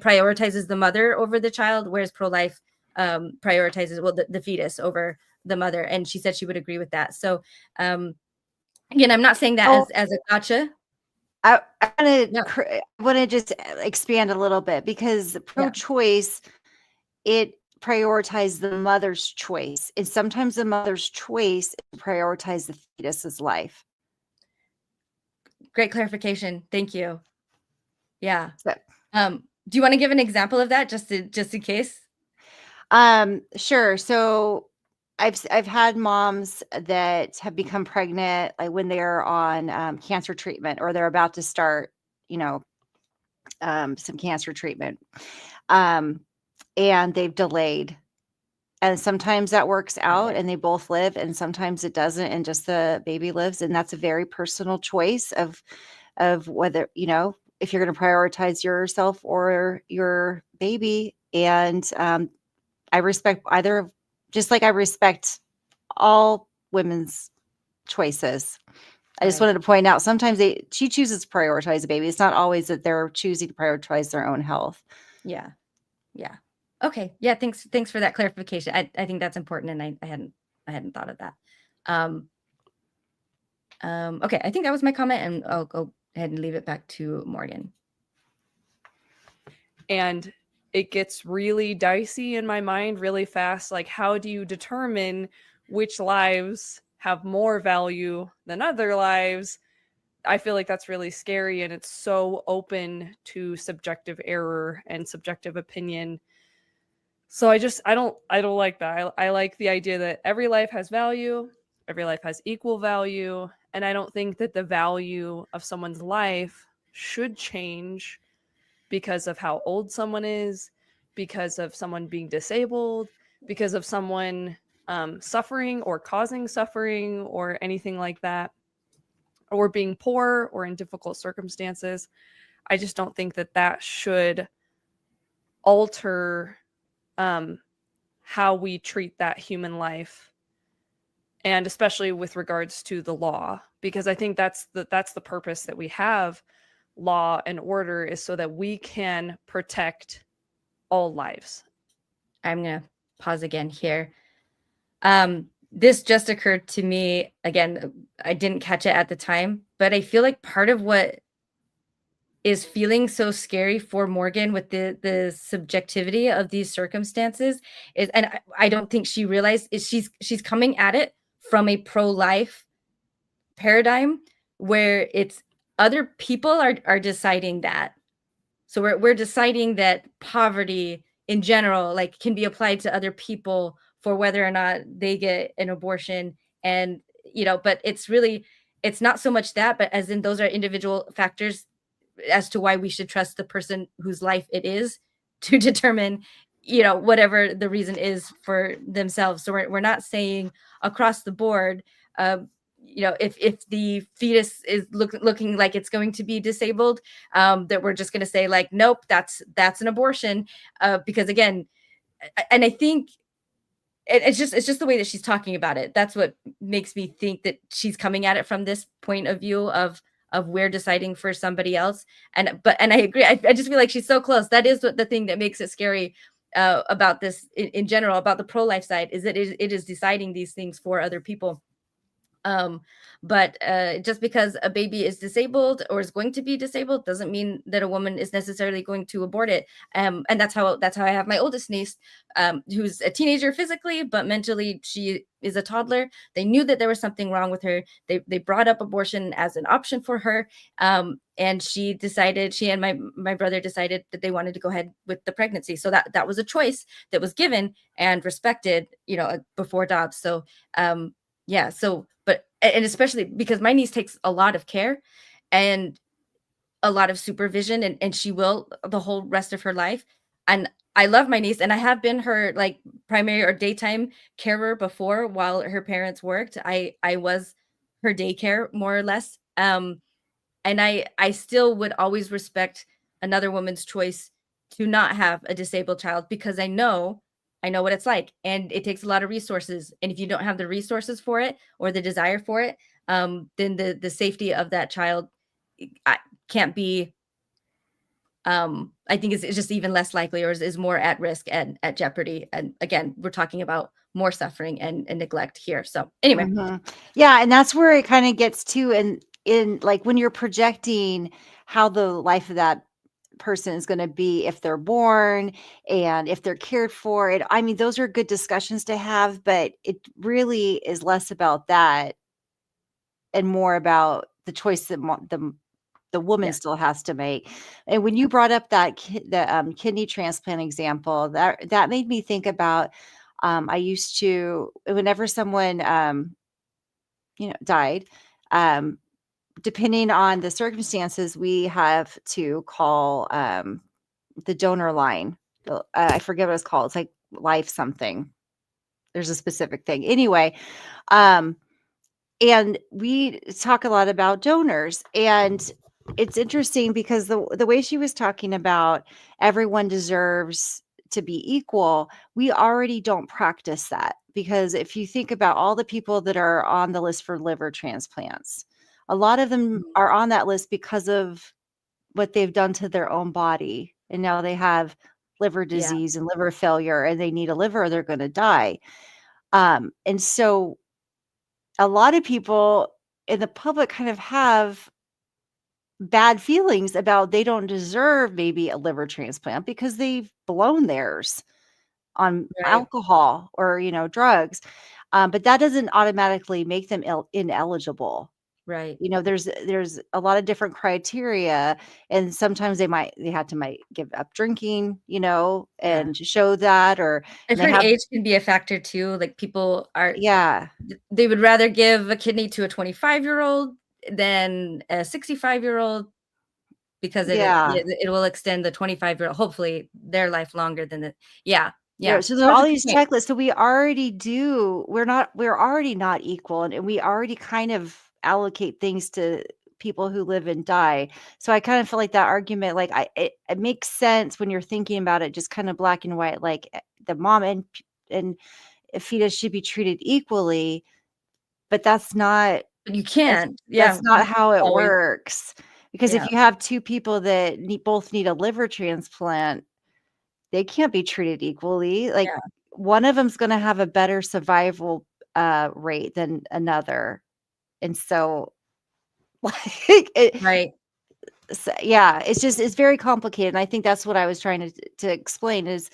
prioritizes the mother over the child, whereas pro-life prioritizes, well, the fetus over the mother. And she said she would agree with that. So again, I'm not saying that as a gotcha. I want to just expand a little bit, because pro-choice, it prioritizes the mother's choice, and sometimes the mother's choice prioritize the fetus's life. Great clarification. Thank you. Yeah. So, do you want to give an example of that, just in case? Sure. So I've had moms that have become pregnant, like when they're on cancer treatment, or they're about to start, some cancer treatment, and they've delayed. And sometimes that works out and they both live, and sometimes it doesn't, and just the baby lives. And that's a very personal choice of whether, if you're going to prioritize yourself or your baby. And I respect either, just like I respect all women's choices. I just wanted to point out, sometimes she chooses to prioritize the baby. It's not always that they're choosing to prioritize their own health. Yeah. Yeah. Okay. Yeah. Thanks for that clarification. I think that's important. And I hadn't thought of that. Okay. I think that was my comment, and I'll go ahead and leave it back to Morgan. And it gets really dicey in my mind really fast. Like, how do you determine which lives have more value than other lives? I feel like that's really scary, and it's so open to subjective error and subjective opinion. So I don't like that. I like the idea that every life has value. every life has equal value. And I don't think that the value of someone's life should change because of how old someone is, because of someone being disabled, because of someone suffering or causing suffering or anything like that, or being poor or in difficult circumstances. I just don't think that that should alter how we treat that human life, and especially with regards to the law, because I think that's the purpose that we have law and order, is so that we can protect all lives. I'm going to pause again here. This just occurred to me again. I didn't catch it at the time, but I feel like part of what is feeling so scary for Morgan with the subjectivity of these circumstances is, and I don't think she realized, is she's coming at it from a pro-life paradigm where it's other people are deciding that. So we're deciding that poverty in general, like, can be applied to other people for whether or not they get an abortion. And, but it's not so much that, but as in those are individual factors as to why we should trust the person whose life it is to determine, whatever the reason is for themselves. So we're not saying across the board, if the fetus is looking like it's going to be disabled, that we're just going to say like, nope, that's an abortion, because again, and I think it's just the way that she's talking about it. That's what makes me think that she's coming at it from this point of view of we're deciding for somebody else. And I agree. I just feel like she's so close. That is the thing that makes it scary about this in general, about the pro-life side, is that it is deciding these things for other people. But just because a baby is disabled or is going to be disabled doesn't mean that a woman is necessarily going to abort it. And that's how I have my oldest niece, who's a teenager physically, but mentally she is a toddler. They knew that there was something wrong with her. They brought up abortion as an option for her. And she and my brother decided that they wanted to go ahead with the pregnancy. So that was a choice that was given and respected, before Dobbs. So, yeah. So, and especially because my niece takes a lot of care and a lot of supervision, and she will the whole rest of her life. And I love my niece, and I have been her like primary or daytime carer before while her parents worked. I was her daycare more or less. And I still would always respect another woman's choice to not have a disabled child, because I know what it's like, and it takes a lot of resources. And if you don't have the resources for it or the desire for it, then the safety of that child can't be. I think it's just even less likely, or is more at risk and at jeopardy. And again, we're talking about more suffering and neglect here. So anyway, yeah, and that's where it kind of gets to, and in like when you're projecting how the life of that person is going to be if they're born and if they're cared for. I mean, those are good discussions to have, but it really is less about that and more about the choice that the woman still has to make. And when you brought up that kidney transplant example, that made me think about, I used to, whenever someone died, depending on the circumstances, we have to call the donor line. I forget what it's called. It's like life something. There's a specific thing. Anyway, and we talk a lot about donors, and it's interesting because the way she was talking about everyone deserves to be equal, we already don't practice that, because if you think about all the people that are on the list for liver transplants, a lot of them are on that list because of what they've done to their own body. And now they have liver disease and liver failure, and they need a liver or they're going to die. And so a lot of people in the public kind of have bad feelings about they don't deserve maybe a liver transplant because they've blown theirs on alcohol or, drugs. But that doesn't automatically make them ineligible. Right. You know, there's a lot of different criteria, and sometimes they might give up drinking, you know, Yeah. and show that, or I've they heard have age can be a factor too. Like people are yeah. they would rather give a kidney to a 25-year-old than a 65-year-old because Yeah. it will extend the 25-year-old, hopefully their life longer than the yeah. Yeah. So there are Those all are good these points. checklists. So we're already not equal, and we already kind of allocate things to people who live and die. So I kind of feel like that argument, like it makes sense when you're thinking about it, just kind of black and white, like the mom and fetus should be treated equally, but But you can't. that's Yeah. not how it Always. works. Because if Yeah. you have two people that both need a liver transplant, they can't be treated equally. Like, Yeah. one of them's gonna have a better survival, rate than another. And so, like, Right. yeah, it's very complicated, and I think that's what I was trying to explain is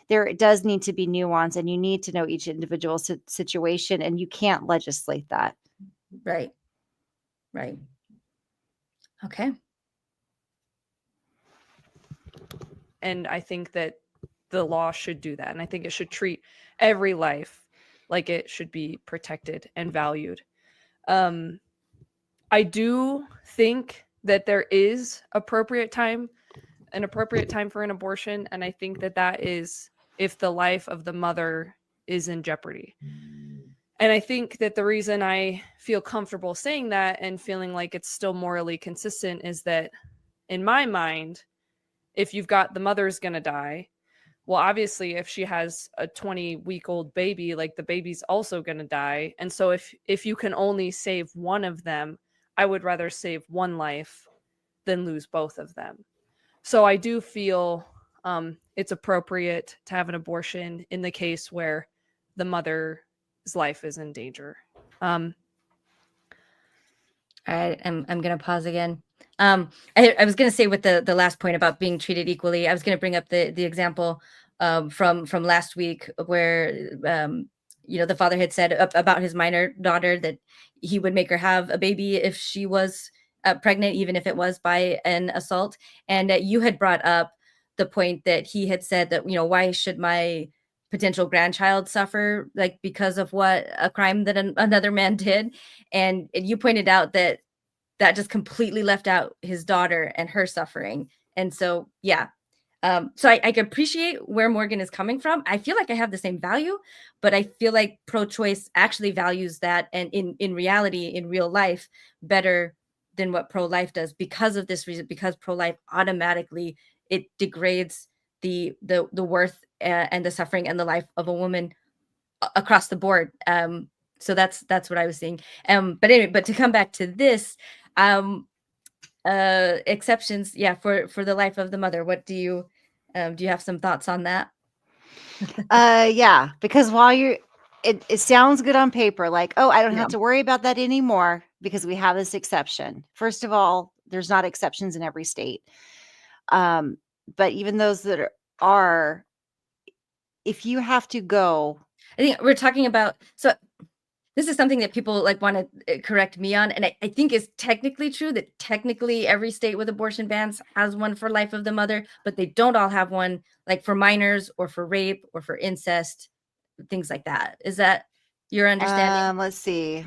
there does need to be nuance, and you need to know each individual situation, and you can't legislate that. Right. Right. Okay. And I think that the law should do that. And I think it should treat every life like it should be protected and valued. I do think that there is an appropriate time for an abortion. And I think that that is if the life of the mother is in jeopardy. And I think that the reason I feel comfortable saying that and feeling like it's still morally consistent is that in my mind, if you've got the mother's going to die, well, obviously, if she has a 20-week-old baby, like the baby's also going to die. And so if you can only save one of them, I would rather save one life than lose both of them. So I do feel it's appropriate to have an abortion in the case where the mother's life is in danger. All right, I'm gonna pause again. I was gonna say with the last point about being treated equally, I was gonna bring up the example from last week where the father had said about his minor daughter that he would make her have a baby if she was pregnant, even if it was by an assault, and you had brought up the point that he had said that why should my potential grandchild suffer like because of what a crime that another man did, and you pointed out that just completely left out his daughter and her suffering. And so, yeah. So I can appreciate where Morgan is coming from. I feel like I have the same value, but I feel like pro-choice actually values that, and in reality, in real life, better than what pro-life does because of this reason. Because pro-life automatically it degrades the worth and the suffering and the life of a woman across the board. So that's what I was seeing. But anyway, but to come back to this, exceptions, yeah, for the life of the mother. What do you have some thoughts on that? Yeah, because it sounds good on paper, like, oh, I don't Yeah. have to worry about that anymore because we have this exception. First of all, there's not exceptions in every state. But even those that are, if you have to go, I think we're talking about, so this is something that people like want to correct me on, and I think is technically true that technically every state with abortion bans has one for life of the mother, but they don't all have one like for minors or for rape or for incest, things like that. Is that your understanding? let's see.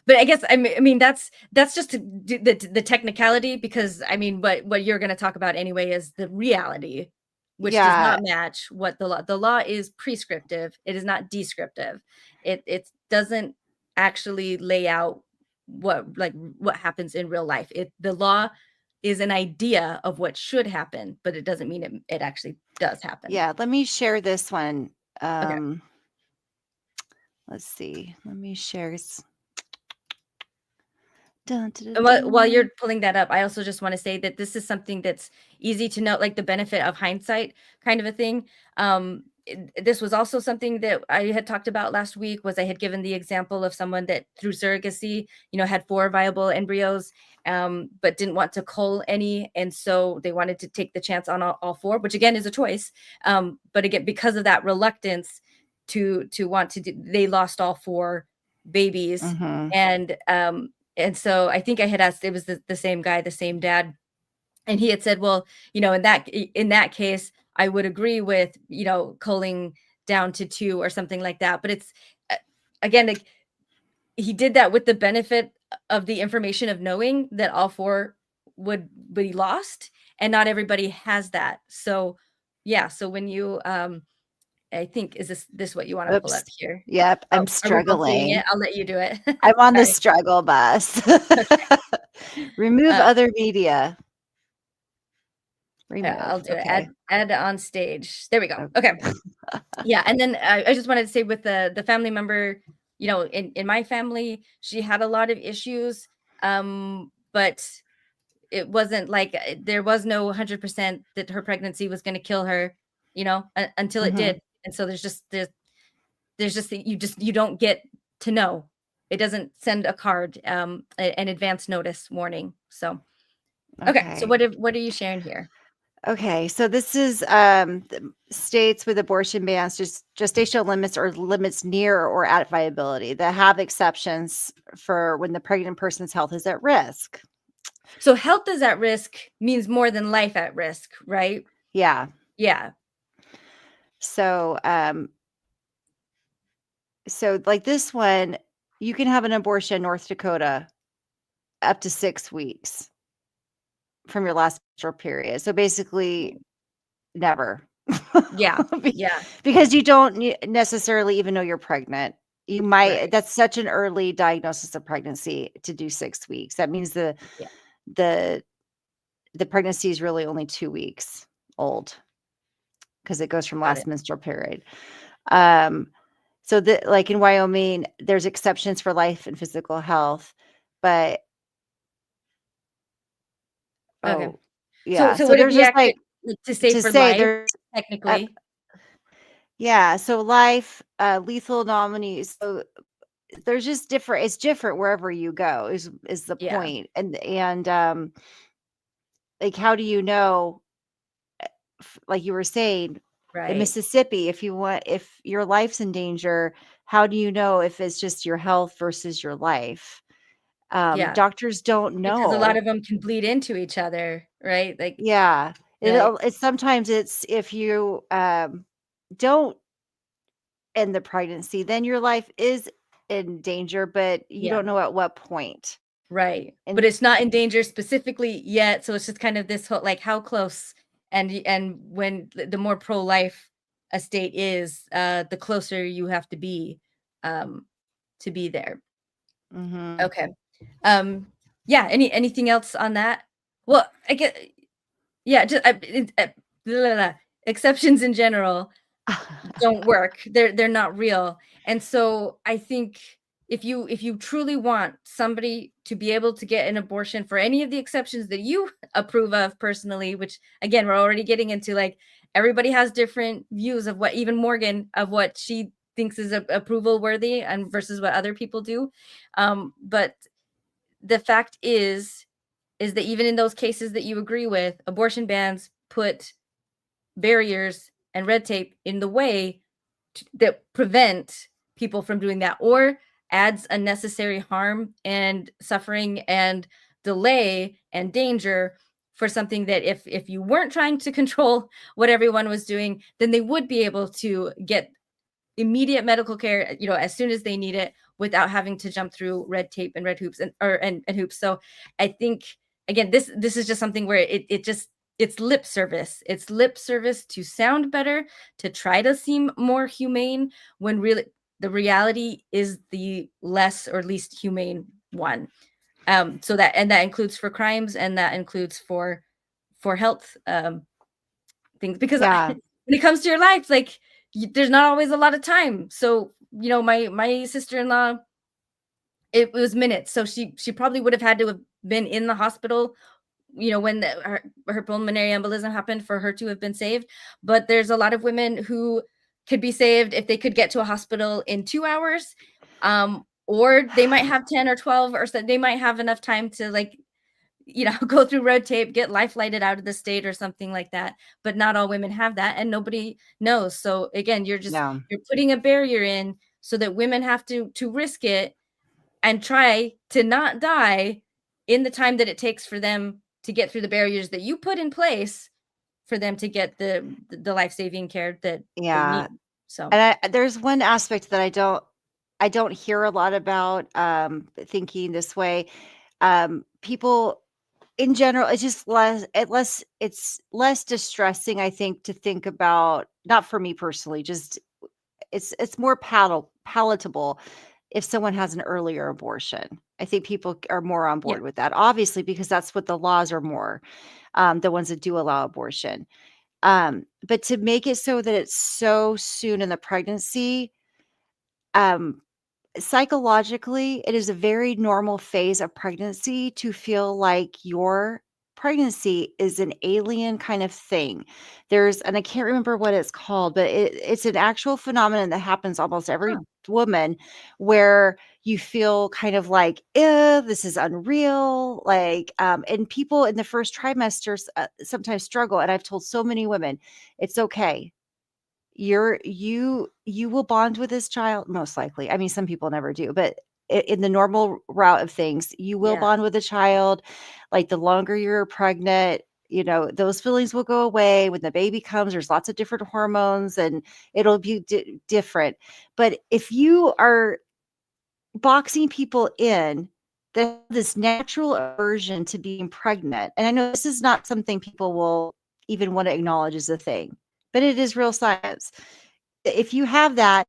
But I guess I mean that's just to do the technicality, because I mean what you're going to talk about anyway is the reality, which does Yeah, not match what the law is prescriptive. It is not descriptive. It doesn't actually lay out what happens in real life. The law is an idea of what should happen, but it doesn't mean it actually does happen. yeah. Let me share this one. Okay. Let's see. Let me share. And while you're pulling that up, I also just want to say that this is something that's easy to note, like the benefit of hindsight kind of a thing. This was also something that I had talked about last week. Was I had given the example of someone that through surrogacy, had 4 viable embryos, but didn't want to cull any, and so they wanted to take the chance on all 4, which again is a choice. But again, because of that reluctance to want to do, they lost all 4 babies. Mhm. And so I think I had asked, it was the same guy, the same dad, and he had said, well, in that case, I would agree with, culling down to 2 or something like that. But it's again, like, he did that with the benefit of the information of knowing that all 4 would be lost, and not everybody has that. So yeah, so when you I think, is this what you want to pull up Oops. here? Yep, Oh, I'm are we both doing it? struggling. I'll let you do it. I'm on the Sorry. struggle bus. Okay. Remove Uh, other media. Here, I'll Remove. do it. Okay. Add on stage. There we go. Okay. Okay. Yeah, and then I just wanted to say, with the family member, in my family, she had a lot of issues, but it wasn't like, there was no 100% that her pregnancy was going to kill her, until it Mhm. did. And so there's just you don't get to know. It doesn't send a card, an advance notice warning. So okay, so Okay. what are you sharing here? Okay, so this is the states with abortion bans, just gestational limits or limits near or at viability that have exceptions for when the pregnant person's health is at risk. So health is at risk means more than life at risk, right? Yeah. Yeah. So so like this one, you can have an abortion in North Dakota up to 6 weeks from your last menstrual period. So basically never. Yeah. Be- Yeah. because you don't necessarily even know you're pregnant. You might, Right. that's such an early diagnosis of pregnancy to do 6 weeks. That means Yeah. the the pregnancy is really only 2 weeks old because it goes from Got last it. menstrual period. Um so that, like in Wyoming, there's exceptions for life and physical health, but Okay. oh So yeah, so so would it there's be just accurate, like like, to say to for say life, there's uh, technically? yeah, so life, lethal nominees. So there's just different, it's different wherever you go is the Yeah. point. And like how do you know, like you were saying, in Right. Mississippi, if your life's in danger, how do you know if it's just your health versus your life? Yeah. Doctors don't Because a lot know. of them can bleed into each other, right? Like, Yeah. right. It's sometimes it's if you don't end the pregnancy, then your life is in danger, but you Yeah. don't know at what point. Right. But And it's not in danger specifically yet. So it's just kind of this whole, like, how close, and when the more pro-life a state is, the closer you have um, to be there. mhm. Okay. Yeah. Anything else on that? Well, I get, yeah, just blah, blah, blah. Exceptions in general don't work. They're not real. And so I think, if you truly want somebody to be able to get an abortion for any of the exceptions that you approve of personally, which again, we're already getting into, like, everybody has different views of what, even Morgan, of what she thinks is approval worthy and versus what other people do. But the fact is that even in those cases that you agree with, abortion bans put barriers and red tape in the way that prevent people from doing that, or adds unnecessary harm and suffering and delay and danger for something that, if you weren't trying to control what everyone was doing, then they would be able to get immediate medical care, as soon as they need it, without having to jump through red tape and red hoops and hoops. So I think, again, this is just something where it's lip service. It's lip service to sound better, to try to seem more humane, when really the reality is the less or least humane one. So that includes for crimes, and that includes for health things, because Yeah. when it comes to your life, like, there's not always a lot of time. So my sister-in-law, it was minutes, so she probably would have had to have been in the hospital, when her pulmonary embolism happened, for her to have been saved. But there's a lot of women who could be saved if they could get to a hospital in 2 hours, or they might have 10 or 12, or so they might have enough time to, like, go through red tape, get life flighted out of the state or something like that. But not all women have that, and nobody knows. So again, No. you're putting a barrier in so that women have to risk it, and try to not die in the time that it takes for them to get through the barriers that you put in place for them to get the life-saving care that they Yeah. need. So And there's one aspect that I don't hear a lot about thinking this way. People in general, it's just it's less distressing, I think, to think about, not for me personally, just it's more palatable if someone has an earlier abortion. I think people are more on yeah, board with that, obviously, because that's what the laws are more, the ones that do allow abortion. But to make it so that it's so soon in the pregnancy, um, psychologically, it is a very normal phase of pregnancy to feel like your pregnancy is an alien kind of thing. And I can't remember what it's called, but it's an actual phenomenon that happens almost every Huh. woman, where you feel kind of like, this is unreal. Like, and people in the first trimester sometimes struggle. And I've told so many women, it's okay. You will bond with this child, most likely. I mean, some people never do, but in the normal route of things, you will Yeah. bond with a child. Like, the longer you're pregnant, those feelings will go away. When the baby comes, there's lots of different hormones, and it'll be different. But if you are boxing people in that have this natural aversion to being pregnant, and I know this is not something people will even want to acknowledge as a thing, but it is real science. If you have that,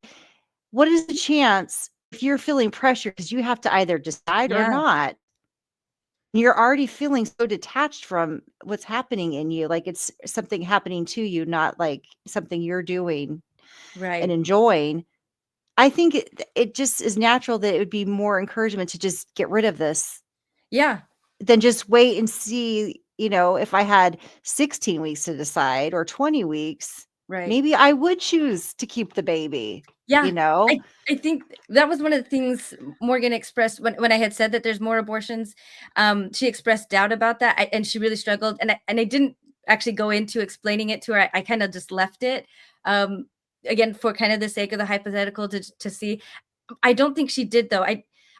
what is the chance, if you're feeling pressure because you have to either decide or Yeah. not, you're already feeling so detached from what's happening in you, like it's something happening to you, not like something you're doing and Right. enjoying. I think it just is natural that it would be more encouragement to just get rid of this Yeah. than just wait and see, if I had 16 weeks to decide, or 20 weeks, Right. maybe I would choose to keep the baby, Yeah. you know? I think that was one of the things Morgan expressed when I had said that there's more abortions. She expressed doubt about that, and she really struggled. And I didn't actually go into explaining it to her. I kind of just left it, um, again, for kind of the sake of the hypothetical, to see. I don't think she did, though.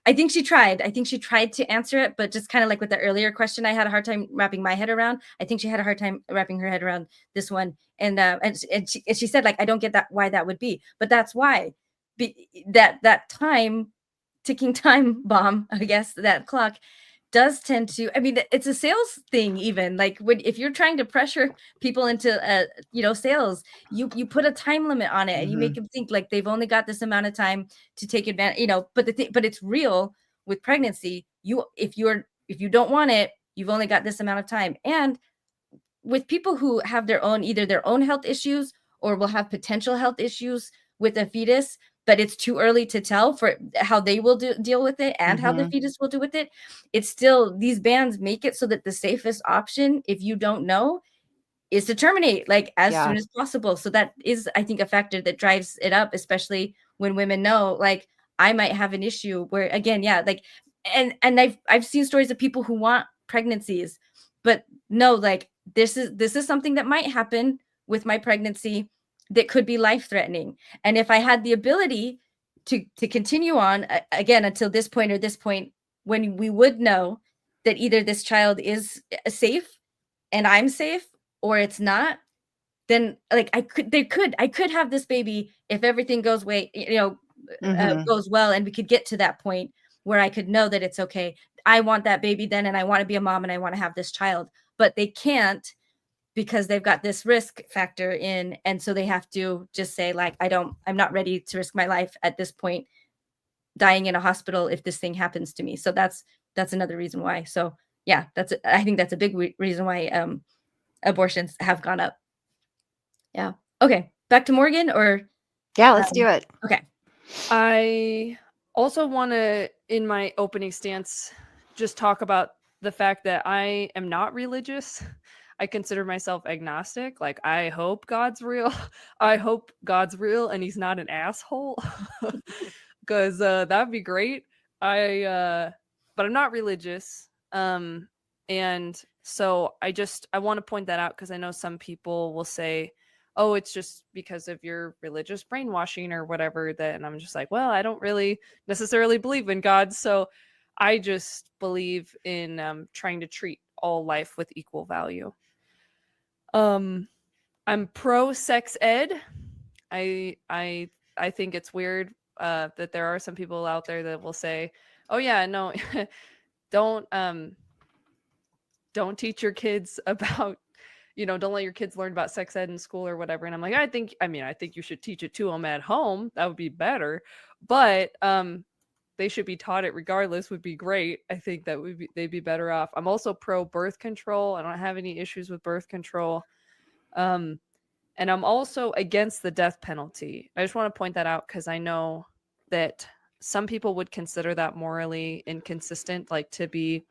I think she tried. I think she tried to answer it, but just kind of like with the earlier question, I had a hard time wrapping my head around. I think she had a hard time wrapping her head around this one. And she said, like, I don't get that, why that would be, but that's why. That time, ticking time bomb, I guess, that clock does tend to, I mean, it's a sales thing. Even like, if you're trying to pressure people into sales, you put a time limit on it, and you make them think like they've only got this amount of time to take advantage, but it's real with pregnancy. If you don't want it, you've only got this amount of time. And with people who have either their own health issues, or will have potential health issues with a fetus, but it's too early to tell for how they will deal with it, and how the Mhm. fetus will do with it. It's still, these bans make it so that the safest option, if you don't know, is to terminate like as Yeah. soon as possible. So that is, I think, a factor that drives it up, especially when women know, like, I might have an issue where, again, yeah, like, and I've seen stories of people who want pregnancies, but no, like, this is something that might happen with my pregnancy that could be life threatening. And if I had the ability to continue on, again, until this point, or this point, when we would know that either this child is safe and I'm safe, or it's not, then, like, I could have this baby if everything Mhm. goes well, and we could get to that point where I could know that it's okay. I want that baby then, and I want to be a mom, and I want to have this child, but they can't, because they've got this risk factor in, and so they have to just say, like, I'm not ready to risk my life at this point, dying in a hospital if this thing happens to me. So that's another reason why. So yeah, I think that's a big reason why abortions have gone up. Yeah. Okay. Back to Morgan, or Yeah, let's do it. okay. I also want to, in my opening stance, just talk about the fact that I am not religious. I consider myself agnostic. Like, I hope God's real. I hope God's real and he's not an asshole. Because that'd be great. But I'm not religious. And so I want to point that out, because I know some people will say, oh, it's just because of your religious brainwashing or whatever. That, and I'm just like, well, I don't really necessarily believe in God. So I just believe in trying to treat all life with equal value. I'm pro sex ed. I think it's weird that there are some people out there that will say, "Oh yeah, no, don't teach your kids about, don't let your kids learn about sex ed in school or whatever." And I'm like, I think you should teach it to them at home. That would be better, but they should be taught it regardless. Would be great. I think that they'd be better off. I'm also pro birth control. I don't have any issues with birth control. And I'm also against the death penalty. I just want to point that out because I know that some people would consider that morally inconsistent, like to be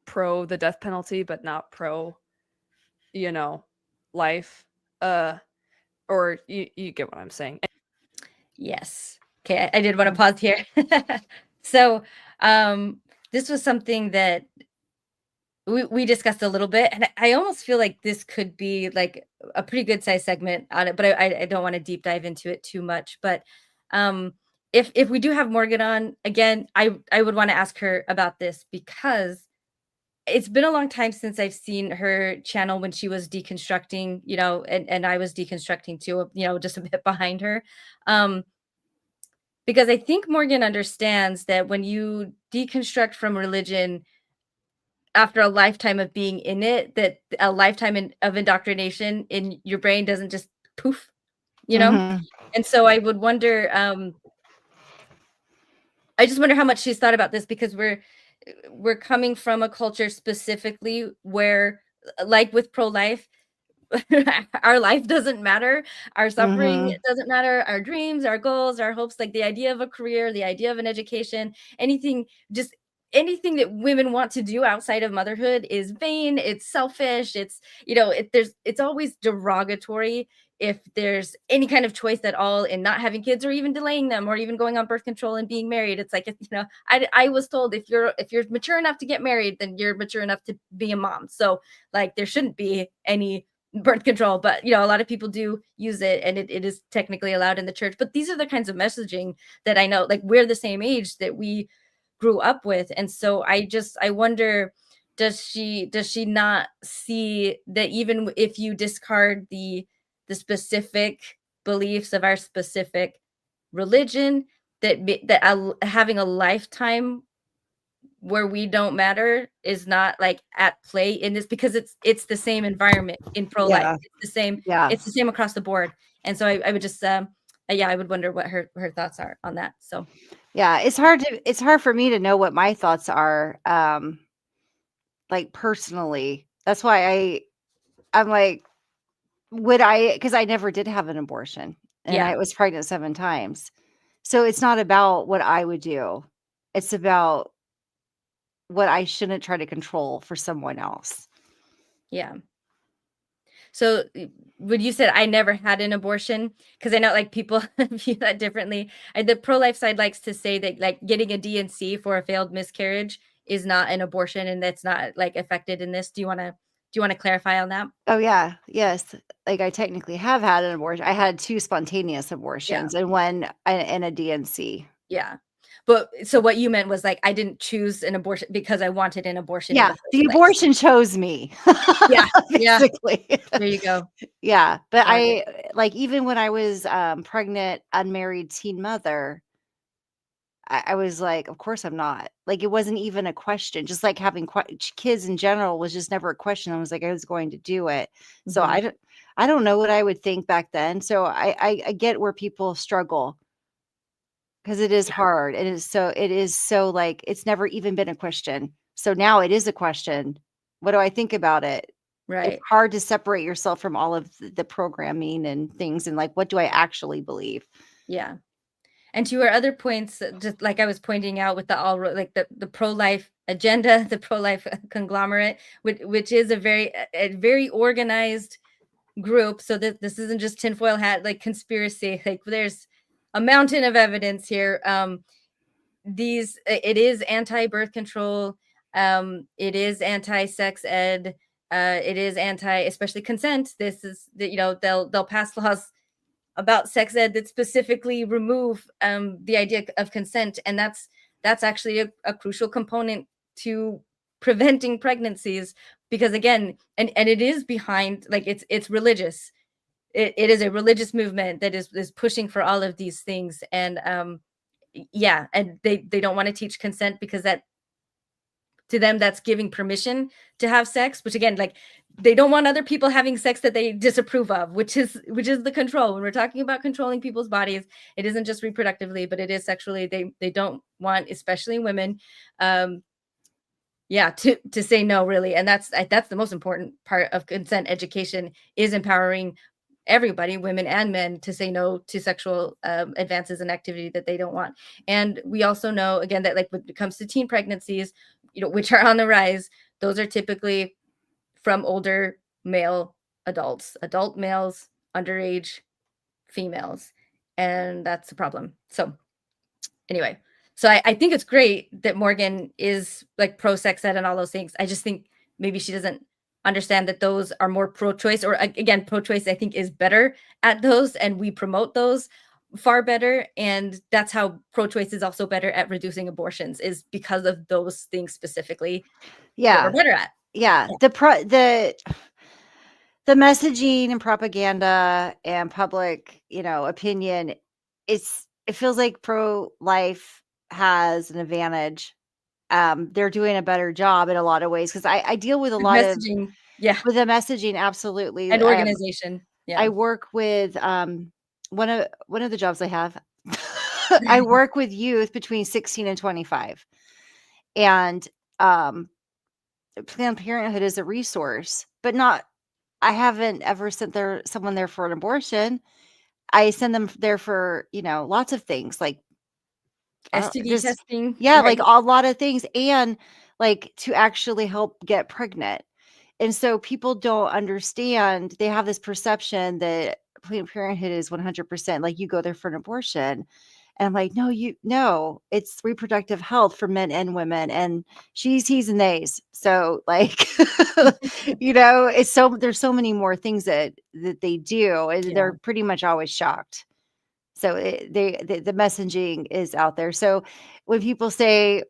pro the death penalty, but not pro, life. Or you get what I'm saying. Yes. Okay, I did want to pause here. So this was something that we discussed a little bit, and I almost feel like this could be like a pretty good size segment on it, but I don't want to deep dive into it too much. But if we do have Morgan on again, I would want to ask her about this because it's been a long time since I've seen her channel when she was deconstructing, and I was deconstructing too, just a bit behind her. Because I think Morgan understands that when you deconstruct from religion after a lifetime of being in it, that a lifetime of indoctrination in your brain doesn't just poof, Mhm. And so I would wonder, I just wonder how much she's thought about this because we're coming from a culture specifically where, like with pro-life, our life doesn't matter, our suffering Mhm. doesn't matter, our dreams, our goals, our hopes, like the idea of a career, the idea of an education, just anything that women want to do outside of motherhood is vain, it's selfish, it's always derogatory if there's any kind of choice at all in not having kids or even delaying them or even going on birth control and being married. It's like, I was told if you're mature enough to get married, then you're mature enough to be a mom. So like there shouldn't be any birth control, but a lot of people do use it, and it is technically allowed in the church. But these are the kinds of messaging that I know, like we're the same age that we grew up with. And so I wonder, does she not see that even if you discard the specific beliefs of our specific religion, that having a lifetime where we don't matter is not like at play in this, because it's the same environment in pro-life. Yeah. It's the same across the board. And so I would just I would wonder what her thoughts are on that. So Yeah, it's hard for me to know what my thoughts are, like personally. That's why I'm like, because I never did have an abortion and yeah, I was pregnant 7 times. So it's not about what I would do. It's about what I shouldn't try to control for someone else. yeah. So when you said I never had an abortion, because I know like people view that differently. The pro-life side likes to say that like getting a D&C for a failed miscarriage is not an abortion, and that's not like affected in this. Do you want to clarify on that? Oh, yeah. Yes. Like, I technically have had an abortion. I had 2 spontaneous Yeah. abortions and 1 in a DNC. Yeah. But so what you meant was like I didn't choose an abortion because I wanted an abortion in Yeah, the first the place. abortion chose me. Yeah, yeah. Basically. There you go. Yeah, but Got it. like, even when I was, pregnant, unmarried teen mother, I was like, "Of course I'm not." Like, it wasn't even a question, just like having kids in general was just never a question. I was like, I was going to do it. So Mhm. I don't know what I would think back then. So I get where people struggle because it is Yeah. hard. It is so like it's never even been a question. So now it is a question. What do I think about it? It's Right. hard to separate yourself from all of the programming and things and like what do I actually believe? Yeah. And to your other points, just like I was pointing out with like the pro-life agenda, the pro-life conglomerate, which is a very organized group. So that this isn't just tinfoil hat like conspiracy. Like there's a mountain of evidence here. It is anti-birth control. It is anti-sex ed. it is especially consent. This is they'll pass laws about sex ed that specifically remove the idea of consent, and that's actually a crucial component to preventing pregnancies, because again, and it is behind, like, it's religious. It is a religious movement that is pushing for all of these things, and yeah, and they don't want to teach consent because that, to them, that's giving permission to have sex, which again, like, they don't want other people having sex that they disapprove of, which is the control. When we're talking about controlling people's bodies, it isn't just reproductively, but it is sexually. They don't want, especially women, yeah, to say no, really. And that's the most important part of consent education, is empowering everybody, women and men, to say no to sexual advances and activity that they don't want. And we also know, again, that, like, when it comes to teen pregnancies, which are on the rise, those are typically from older male adult males, underage females, and that's a problem. So anyway, so I think it's great that Morgan is, like, pro sex ed and all those things. I just think maybe she doesn't understand that those are more pro-choice, or again, pro-choice, I think, is better at those, and we promote those far better. And that's how pro-choice is also better at reducing abortions, is because of those things specifically that we're better at. Yeah. The messaging and propaganda and public, opinion, it feels like pro-life has an advantage. They're doing a better job in a lot of ways, because I deal with a lot of Messaging, yeah, with the messaging. Absolutely. and organization. I Yeah. work with one of the jobs I have. I work with youth between 16 and 25, and Planned Parenthood is a resource, but not. I haven't ever sent someone there for an abortion. I send them there for lots of things, like STD testing. yeah, right. like a lot of things, and like to actually help get pregnant. And so people don't understand. They have this perception that Planned Parenthood is 100%, like, you go there for an abortion. And I'm like, no, it's reproductive health for men and women, and she's, he's, and theys. So, like, there's so many more things that they do, and Yeah. they're pretty much always shocked. So the messaging is out there. So when people say,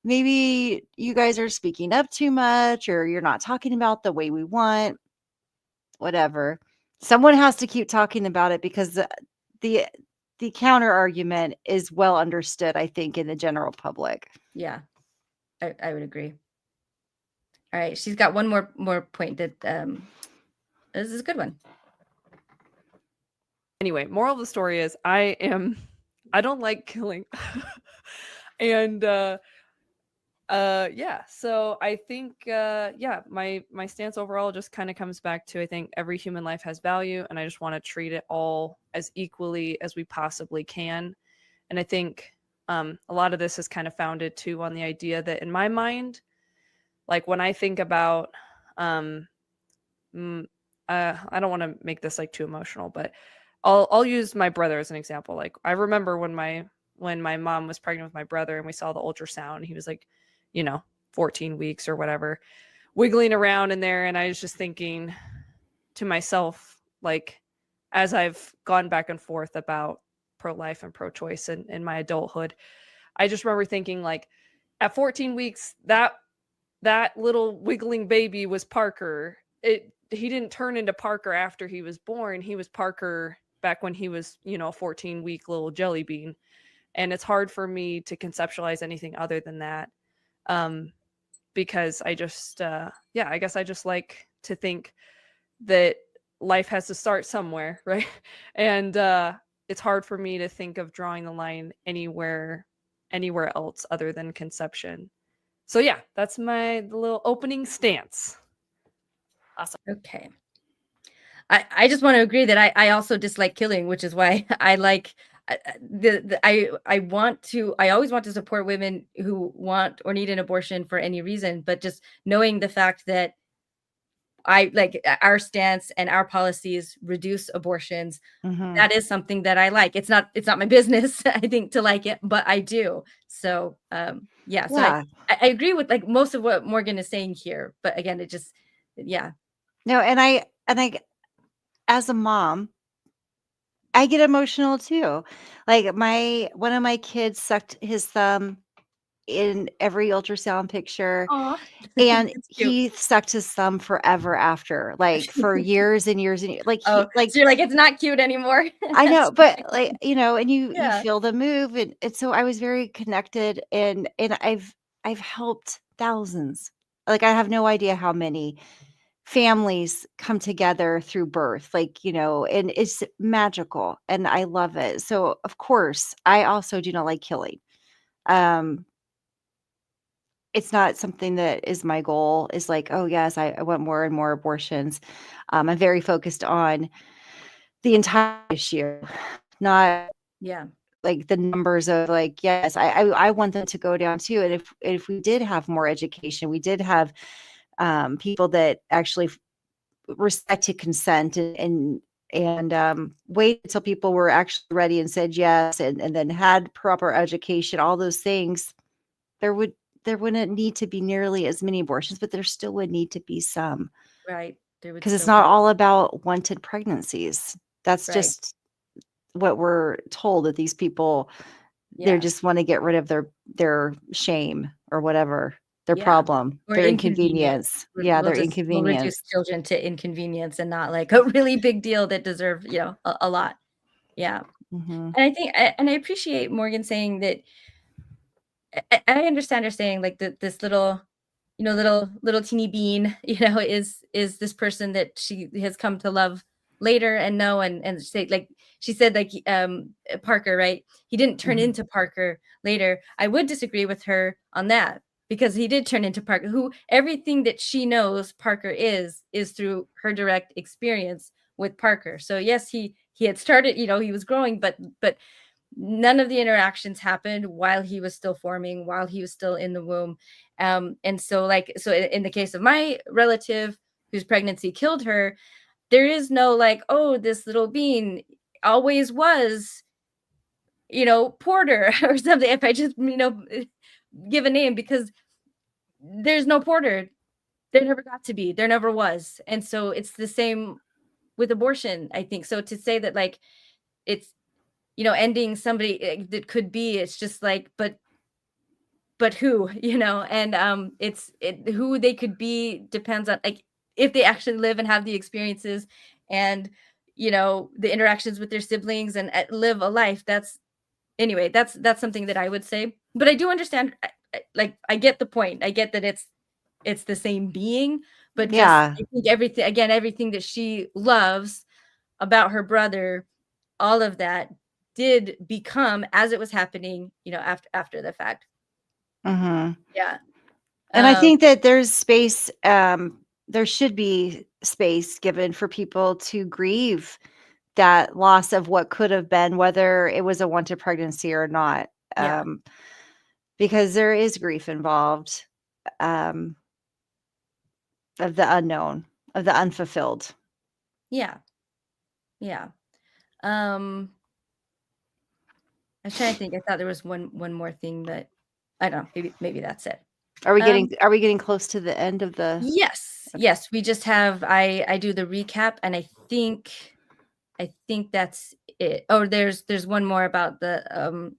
maybe you guys are speaking up too much, or you're not talking about the way we want, whatever, someone has to keep talking about it, because the counter argument is well understood, I think, in the general public. Yeah, I would agree. All right, she's got one more point that this is a good one. Anyway, moral of the story is I don't like killing. And yeah, so I think my stance overall just kind of comes back to, I think every human life has value, and I just want to treat it all as equally as we possibly can. And I think a lot of this is kind of founded too on the idea that, in my mind, like, when I think about I don't want to make this like too emotional, but I'll use my brother as an example. Like, I remember when my mom was pregnant with my brother, and we saw the ultrasound, he was like, 14 weeks or whatever, wiggling around in there. And I was just thinking to myself, like, as I've gone back and forth about pro-life and pro-choice in my adulthood, I just remember thinking, like, at 14 weeks, that little wiggling baby was Parker. He didn't turn into Parker after he was born. He was Parker back when he was, a 14-week little jelly bean. And it's hard for me to conceptualize anything other than that. Because I just, I guess I just like to think that life has to start somewhere, right? And it's hard for me to think of drawing the line anywhere else other than conception. So yeah, that's my little opening stance. Awesome. Okay. I just want to agree that I also dislike killing, which is why I like I always want to support women who want or need an abortion for any reason, but just knowing the fact that I like our stance and our policies reduce abortions. Mhm. That is something that I like. It's not my business, I think, to like it, but I do. So yeah. So Yeah. I agree with, like, most of what Morgan is saying here, but again, it just, Yeah. No, and I as a mom, I get emotional too. Like one of my kids sucked his thumb in every ultrasound picture, Aw. and It's cute. he sucked his thumb forever after, like for years and years and years. Like Oh, so you're like, it's not cute anymore. I know, That's but okay. like, and you Yeah. feel the move, and so I was very connected, and I've helped thousands. Like I have no idea how many families come together through birth, like, and it's magical and I love it. So of course, I also do not like killing. Um it's not something that is my goal, is like, oh yes, I want more and more abortions. I'm very focused on the entire issue, not Yeah. like the numbers of like, yes, I want them to go down too. And if we did have more education, we did have people that actually respected consent, and wait until people were actually ready and said yes, and then had proper education, all those things, there would there wouldn't need to be nearly as many abortions, but there still would need to be some, Right. There would because it's still not be. all about wanted pregnancies. That's Right. just what we're told, that these people, they Yeah. just want to get rid of their shame or whatever, their Yeah. problem, Or their inconvenience. inconvenience. Yeah, their We'll reduce inconvenience. children to inconvenience and not like a really big deal that deserve, a lot. Yeah. Mhm. And I think, and I appreciate Morgan saying that. I understand her saying like this little, little teeny bean, is this person that she has come to love later and know, and say, like she said, like Parker, right? He didn't turn Mhm. into Parker later. I would disagree with her on that, because he did turn into Parker, who everything that she knows Parker is through her direct experience with Parker. So yes, he had started, he was growing, but none of the interactions happened while he was still forming, while he was still in the womb. And so, in the case of my relative whose pregnancy killed her, there is no like, oh, this little bean always was, Porter or something. If I just, give a name, because there's no Porter. There never got to be. There never was. And so it's the same with abortion, I think. So to say that like it's, ending somebody that could be, it's just like, but who, and who they could be depends on, like, if they actually live and have the experiences, and the interactions with their siblings, and live a life. That's something that I would say. But I do understand, like, I get the point. I get that it's the same being, but just, Yeah. I think everything that she loves about her brother, all of that did become as it was happening, after the fact. Mhm. Yeah. And I Um, think that there's space, there should be space given for people to grieve that loss of what could have been, whether it was a wanted pregnancy or not, yeah. because there is grief involved, um, of the unknown, of the unfulfilled. Yeah. Yeah. Um, I was trying to think. I thought there was one more thing, but I don't know. Maybe that's it. Um, Are we getting close to the end of the yes. Okay. Yes. We just have, I do the recap, and I think that's it. Oh, there's one more about the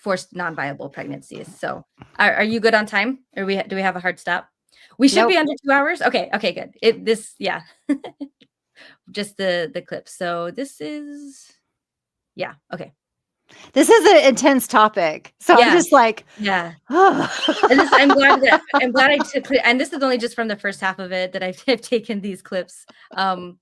forced non-viable pregnancies. So are you good on time? Or do we have a hard stop? We should be Nope. under 2 hours. Okay. Okay, good. Yeah. Just the clip. So this is, yeah. Okay. This is an intense topic. So I'm Yeah. just like, Yeah. oh. And I'm glad I took it, and this is only just from the first half of it that I've taken these clips. And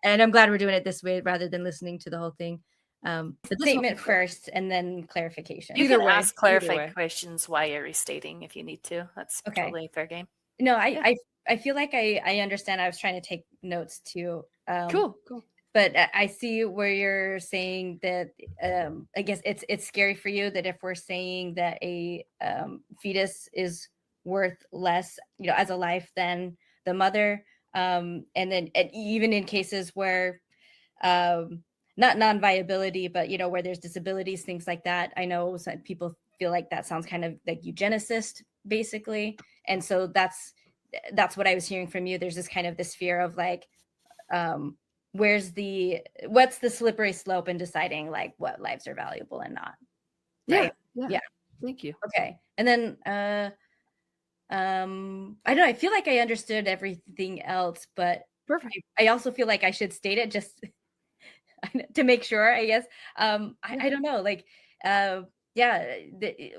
I'm glad we're doing it this way rather than listening to the whole thing. The statement first and then clarification. You Either can way, ask either clarifying way. questions while you're restating if you need to. That's Okay. totally fair game. No, Yeah. I feel like I understand. I was trying to take notes too. Cool. But I see where you're saying that, I guess it's scary for you that if we're saying that a fetus is worth less, as a life than the mother, and then, and even in cases where, not non-viability, but where there's disabilities, things like that. I know some people feel like that sounds kind of like eugenicist, basically, and so that's that's what I was hearing from you. There's this kind of this fear of like, what's the slippery slope in deciding like what lives are valuable and not, right? Yeah. Yeah. Thank you. Okay. And then I don't know, I feel like I understood everything else, but Perfect. I also feel like I should state it just to make sure, I guess. I don't know, like, yeah,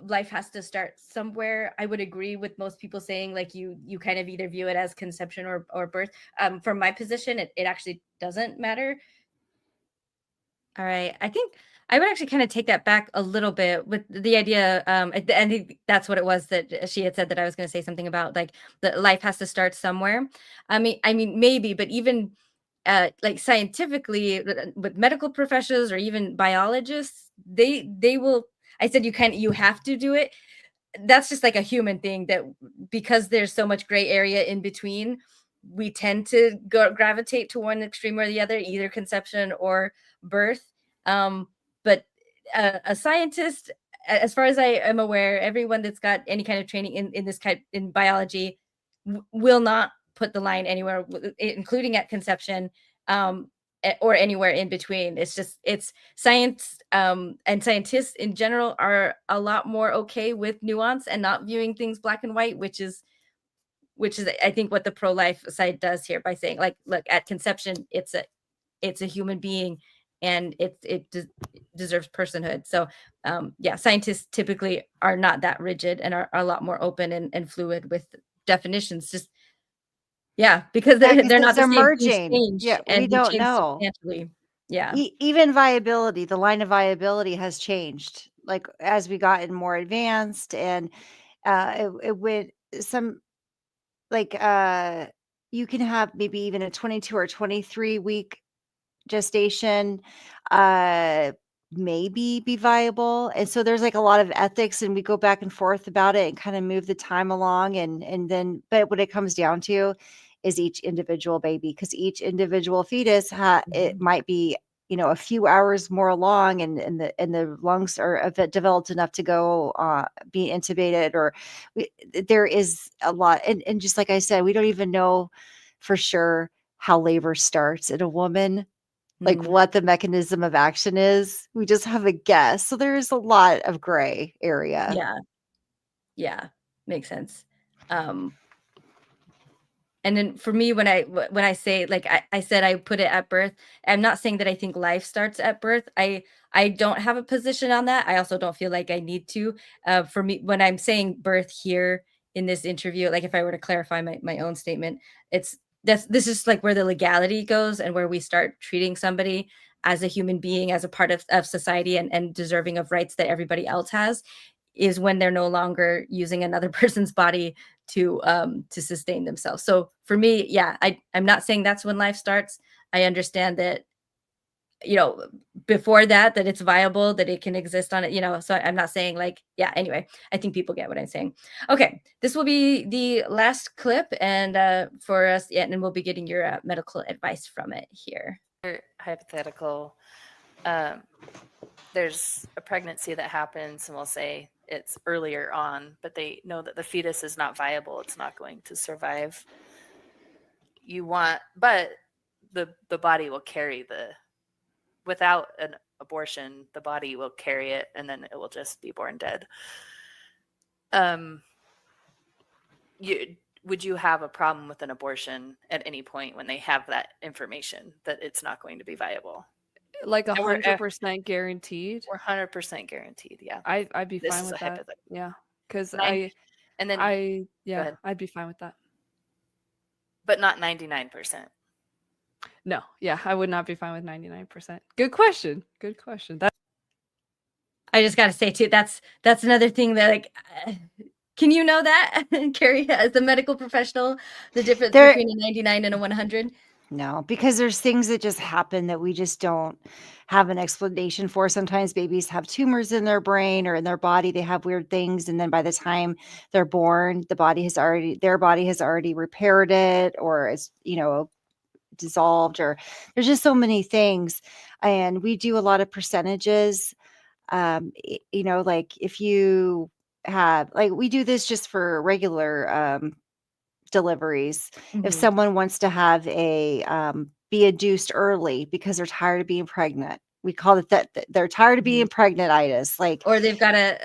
life has to start somewhere. I would agree with most people saying like you kind of either view it as conception or birth. From my position, it actually doesn't matter. All right. I think I would actually kind of take that back a little bit with the idea. I think that's what it was that she had said that I was going to say something about like that life has to start somewhere. I mean, maybe, but even like scientifically, with medical professionals or even biologists, they will. I said you have to do it. That's just like a human thing that because there's so much gray area in between, we tend to gravitate to one extreme or the other, either conception or birth. But a scientist, as far as I am aware, everyone that's got any kind of training in this kind in biology will not put the line anywhere, including at conception. Or anywhere in between. It's science, and scientists in general are a lot more okay with nuance and not viewing things black and white, which is I think what the pro-life side does here by saying like, look, at conception, it's a human being and it deserves personhood. So yeah, scientists typically are not that rigid and are a lot more open and fluid with definitions. Just yeah, because Yeah, they're 'cause not it's the same. Things emerging. change, Yeah, we and they don't change know. substantially. Yeah. Even viability, the line of viability has changed. Like as we gotten more advanced, and it went some like you can have maybe even a 22 or 23 week gestation, uh maybe be viable. And so there's like a lot of ethics, and we go back and forth about it and kind of move the time along. And then but what it comes down to is each individual baby, because each individual fetus it might be, a few hours more along, and the lungs are developed enough to go be intubated, or there is a lot. And just like I said, we don't even know for sure how labor starts in a woman, like Mm, what the mechanism of action is. We just have a guess. So there's a lot of gray area. yeah, yeah, makes sense. Um, and then for me, when I say like I said I put it at birth, I'm not saying that I think life starts at birth. I don't have a position on that. I also don't feel like I need to. For me, when I'm saying birth here in this interview, like if I were to clarify my own statement, it's this is like where the legality goes and where we start treating somebody as a human being, as a part of society and deserving of rights that everybody else has, is when they're no longer using another person's body to sustain themselves. So for me, yeah, I'm not saying that's when life starts. I understand that, you know, before that it's viable, that it can exist on it, so I'm not saying like, yeah, anyway, I think people get what I'm saying. Okay, this will be the last clip, and for us, yeah, and we'll be getting your medical advice from it here. Hypothetical, there's a pregnancy that happens, and we'll say it's earlier on, but they know that the fetus is not viable, it's not going to survive. But the body will carry without an abortion, the body will carry it, and then it will just be born dead. Would you have a problem with an abortion at any point when they have that information that it's not going to be viable? Like And we're 100% guaranteed. 100% guaranteed. Yeah. I'd be This fine is with a that. hypothetical. Yeah, because And then, yeah, I'd be fine with that. but not 99%. No, yeah, I would not be fine with 99%. Good question. Good question. That I just got to say too, that's another thing that like, can you know that, Carrie, as a medical professional, the difference There between a 99 and a 100? No, because there's things that just happen that we just don't have an explanation for. Sometimes babies have tumors in their brain or in their body. They have weird things, and then by the time they're born, their body has already repaired it, or it's, dissolved, or there's just so many things. And we do a lot of percentages. Like if you have, like, we do this just for regular deliveries. If Mhm. someone wants to have be induced early because they're tired of being pregnant, we call it that they're tired of being pregnantitis. Like, Or they've got maybe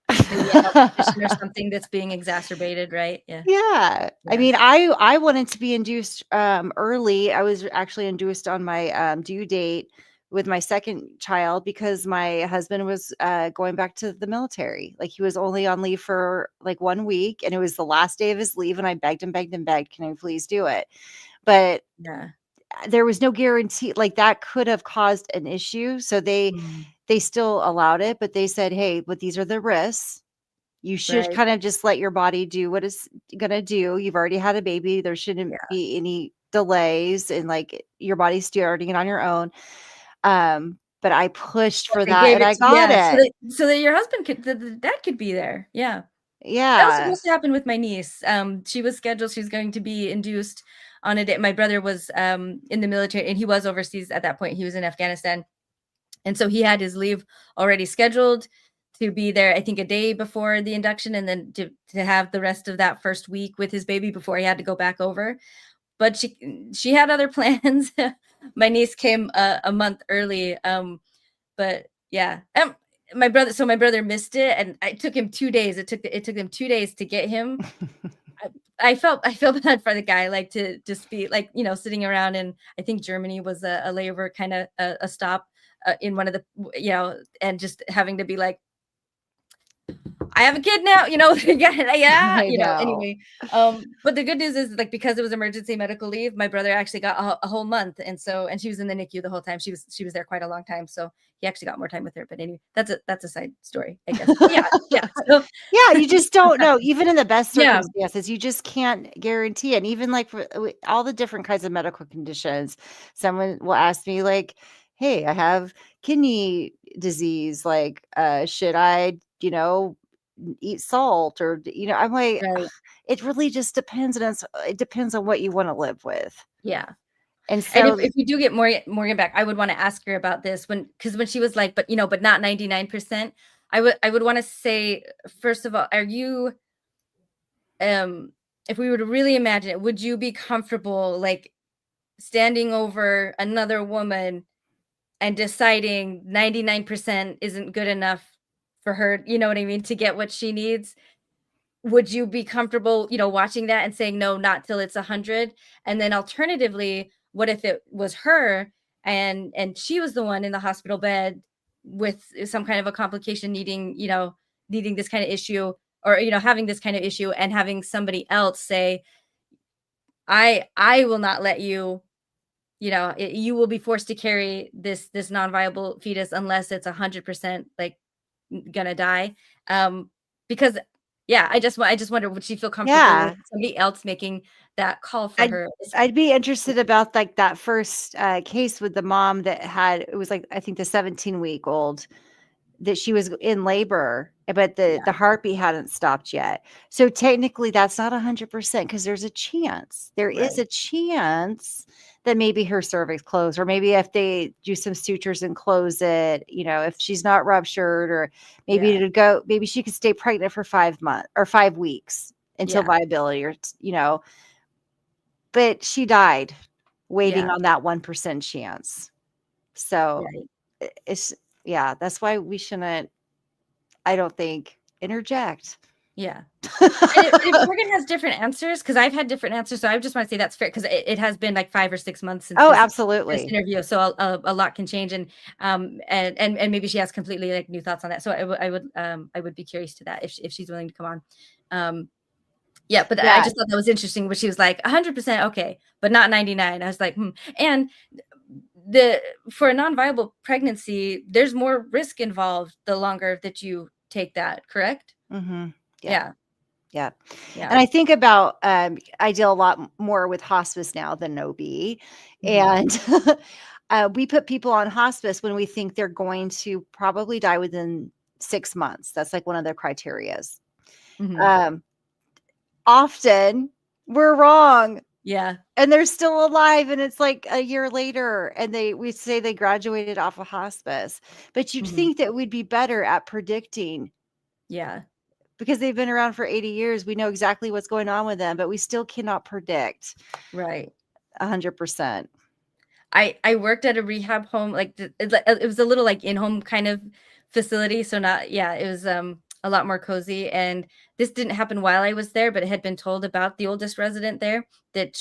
a health condition or something that's being exacerbated, right? Yeah. yeah. I Yeah. mean, I wanted to be induced early. I was actually induced on my due date with my second child because my husband was going back to the military. Like, he was only on leave for like 1 week, and it was the last day of his leave, and I begged and begged and begged, can I please do it? But Yeah. there was no guarantee. Like, that could have caused an issue. So Mm. they still allowed it, but they said, hey, but these are the risks. You should Right. kind of just let your body do what it's gonna do. You've already had a baby. There shouldn't Yeah. be any delays, and like, your body's starting it on your own. But I pushed But for they that gave and it I to, got yeah, it. so that your husband could, the dad could be there. Yeah. That was Yeah. supposed to happen with my niece. She was scheduled, she was going to be induced on a day. My brother was in the military, and he was overseas at that point. He was in Afghanistan. And so he had his leave already scheduled to be there, I think, a day before the induction, and then to have the rest of that first week with his baby before he had to go back over. But she had other plans. My niece came a month early. But yeah, my brother missed it, and it took him 2 days. It took him 2 days to get him. I felt bad for the guy, like, to just be like, sitting around, and I think Germany was a layover, kind of a stop in one of the, and just having to be like, I have a kid now, yeah, I know. anyway. But the good news is, like, because it was emergency medical leave, my brother actually got a whole month. And she was in the NICU the whole time. She was there quite a long time. So he actually got more time with her. But anyway, that's a side story, I guess. But yeah, yeah. So Yeah, you just don't know. Even in the best yeah, circumstances, you just can't guarantee. And even like for all the different kinds of medical conditions, someone will ask me like, "Hey, I have kidney disease. Like, should I, eat salt or I'm like, "Ugh, right. it really just depends, and it depends on what you want to live with." Yeah. And And so, if we do get Morgan back, I would want to ask her about this, because when she was like, but not 99%, I would want to say, first of all, are you, um if we were to really imagine it, would you be comfortable, like, standing over another woman and deciding 99% isn't good enough for her, you know what I mean, to get what she needs? Would you be comfortable, watching that and saying, no, not till it's 100? And then alternatively, what if it was her, and she was the one in the hospital bed with some kind of a complication, needing this kind of issue, or, having this kind of issue, and having somebody else say, I will not let you, you will be forced to carry this non-viable fetus unless it's 100%, like, gonna die. Because yeah, I just wonder, would she feel comfortable with yeah, somebody else making that call for I'd her? I'd be interested about like that first case with the mom that had, it was like, I think, the 17-week-old that she was in labor, but the Yeah, heartbeat hadn't stopped yet. So technically that's not 100% because there's a chance. There is right. a chance that maybe her cervix closed, or maybe if they do some sutures and close it, if she's not ruptured, or Yeah, maybe she could stay pregnant for 5 months or 5 weeks until yeah, viability, or but she died waiting yeah, on that 1% chance. So right, it's, yeah, that's why we shouldn't, I don't think, interject. yeah. And if Morgan has different answers, because I've had different answers, so I just want to say that's fair, because it has been like 5 or 6 months since Oh, this absolutely. interview, so a lot can change, and maybe she has completely, like, new thoughts on that. So I would be curious to that, if she's willing to come on. Yeah, but I Yeah. just thought that was interesting, but she was like, 100% okay, but not 99. I was like, "Hmm." And the for a non-viable pregnancy, there's more risk involved the longer that you take that, correct? Hmm. Yeah. Yeah, Yeah. yeah. And I think about, I deal a lot more with hospice now than OB. Mhm, And we put people on hospice when we think they're going to probably die within 6 months. That's like one of their criterias. mhm. Um, Often we're wrong, Yeah, and they're still alive, and it's like a year later, and we say they graduated off of hospice. But you'd mhm, think that we'd be better at predicting yeah, because they've been around for 80 years. We know exactly what's going on with them, but we still cannot predict Right. 100%. I worked at a rehab home, like it was a little like in-home kind of facility. So not, yeah, it was a lot more cozy. And this didn't happen while I was there, but it had been told about the oldest resident there that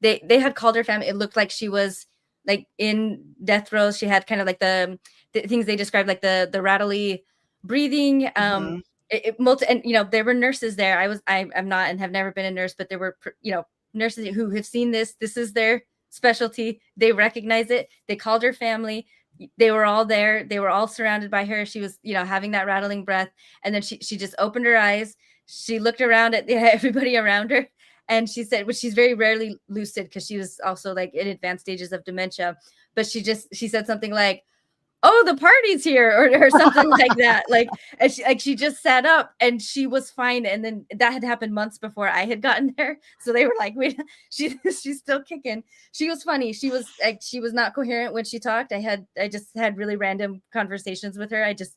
they had called her family. It looked like she was like in death throes. She had kind of like the things they described, like the rattly breathing. Mhm. And there were nurses there. I'm not and have never been a nurse, but there were nurses who have seen this. This is their specialty. They recognize it. They called her family. They were all there. They were all surrounded by her. She was, having that rattling breath. And then she just opened her eyes. She looked around at everybody around her. And she said, which she's very rarely lucid because she was also like in advanced stages of dementia. But she said something like, "Oh, the party's here," or something like that. And she just sat up and she was fine. And then that had happened months before I had gotten there. So they were like, "Wait, she's still kicking." She was funny. She was not coherent when she talked. I just had really random conversations with her. I just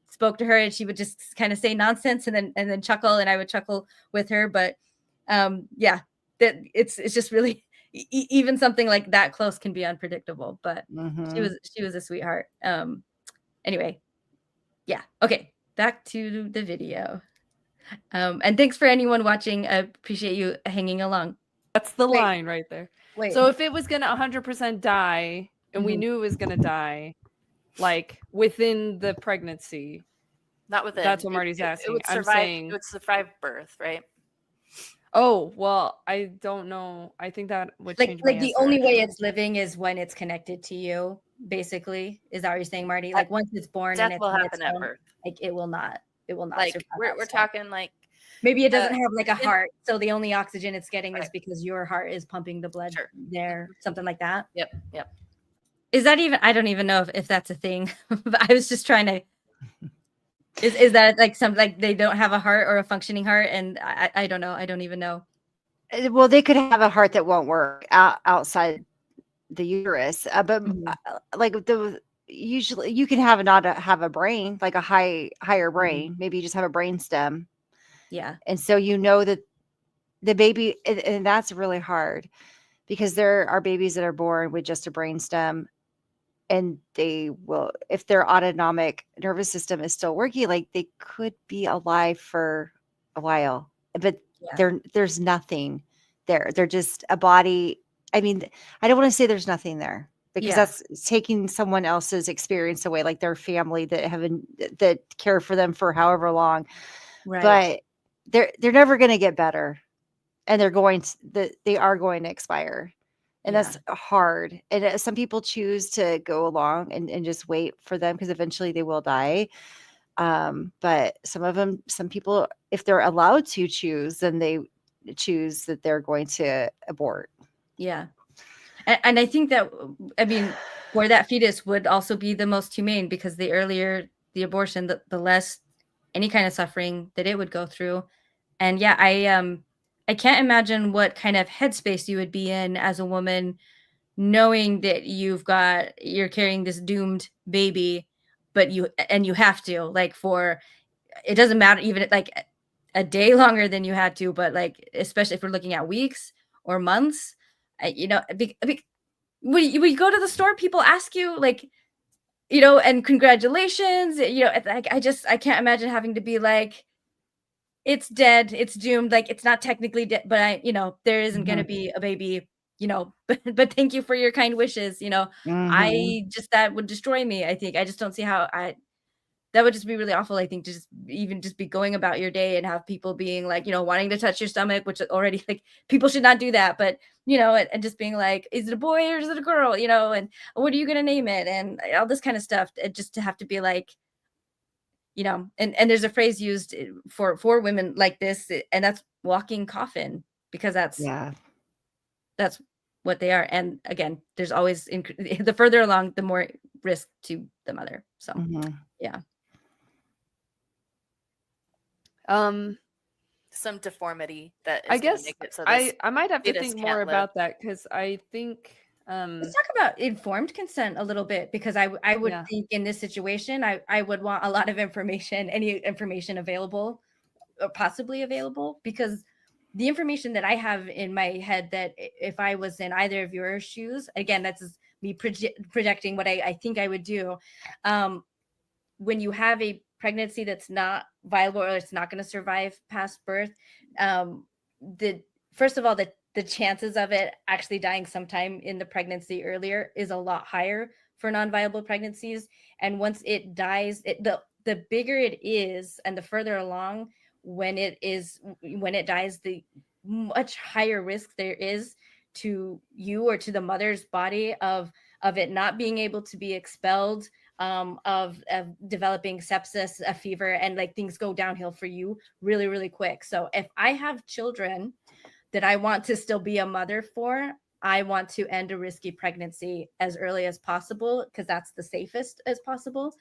spoke to her and she would just kind of say nonsense and then chuckle, and I would chuckle with her. But yeah, that it's just really even something like that close can be unpredictable. But she was a sweetheart. Anyway, yeah. Okay, back to the video. And thanks for anyone watching. I appreciate you hanging along. That's the Wait. line right there. Wait. So if it was gonna 100% die, and we Mhm. knew it was gonna die, like within the pregnancy, Not within. That's what Marty's asking. It would I'm survive. saying- It would survive birth, right? oh well, I don't know. I think that would change my Like the answer, only way actually. it's living is when it's connected to you. Basically, is that what you're saying, Marty? Like once it's born Death and will it's happen at birth. like it will not. It will not. Like survive we're that step. talking like Maybe it doesn't have like a in- heart, so the only oxygen it's getting is Right. because your heart is pumping the blood Sure. there, something like that. Yep. Is that even? I don't even know if that's a thing. But I was just trying to. Is that like something like they don't have a heart or a functioning heart? And I don't know. I don't even know. Well, they could have a heart that won't work outside the uterus, but like usually you can have have a brain, like a higher brain. Maybe you just have a brain stem. Yeah. And so that the baby, and that's really hard because there are babies that are born with just a brain stem, and they will, if their autonomic nervous system is still working, like they could be alive for a while, but there's nothing there. They're just a body. I mean, I don't want to say there's nothing there because that's taking someone else's experience away, like their family that care for them for however long. Right. But they're never going to get better, and they are going to expire. And that's hard. And some people choose to go along and just wait for them because eventually they will die. But some people, if they're allowed to choose, then they choose that they're going to abort. Yeah. And I think that, I mean, where that fetus would also be the most humane, because the earlier the abortion, the less any kind of suffering that it would go through. And yeah, I can't imagine what kind of headspace you would be in as a woman, knowing that you're carrying this doomed baby, but you have to, like, it doesn't matter even like a day longer than you had to, but like, especially if we're looking at weeks or months, when you go to the store, people ask you like, and congratulations, like, I can't imagine having to be like, it's dead, it's doomed, like it's not technically dead, but there isn't going to be a baby, but thank you for your kind wishes. That would destroy me. I think I just don't see how that would just be really awful. I think to just be going about your day and have people being like, wanting to touch your stomach, which already, like, people should not do that. But, and just being like, is it a boy or is it a girl? And what are you going to name it? And all this kind of stuff. And just to have to be like, and there's a phrase used for women like this, and that's walking coffin, because that's what they are. And again, there's always the further along, the more risk to the mother. So yeah. Some deformity that is I guess make it so I might have to fetus think can't more live. about that, because I think let's talk about informed consent a little bit, because I would think in this situation I would want a lot of information, any information available possibly available, because the information that I have in my head, that if I was in either of your shoes, again, that's just me projecting what I think I would do. When you have a pregnancy that's not viable, or it's not going to survive past birth, the first of all, the chances of it actually dying sometime in the pregnancy earlier is a lot higher for non-viable pregnancies. And once it dies, the bigger it is and the further along when it dies, the much higher risk there is to you or to the mother's body of it not being able to be expelled, of developing sepsis, a fever, and like things go downhill for you really, really quick. So if I have children that I want to still be a mother for, I want to end a risky pregnancy as early as possible, because that's the safest as possible,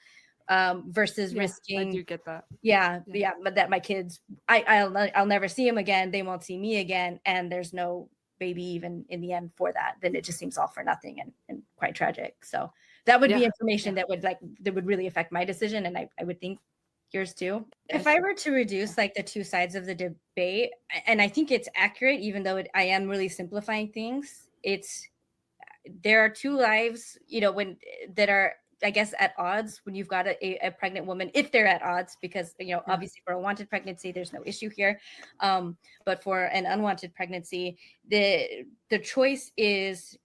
versus risking. I do get that. Yeah, but that my kids, I'll never see them again. They won't see me again, and there's no baby even in the end for that. Then it just seems all for nothing and quite tragic. So that would be information that would really affect my decision, and I would think yours too. If I were to reduce like the two sides of the debate, and I think it's accurate, even though I am really simplifying things, there are two lives, that are, I guess, at odds when you've got a pregnant woman, if they're at odds, because, obviously for a wanted pregnancy, there's no issue here. But for an unwanted pregnancy, the choice is,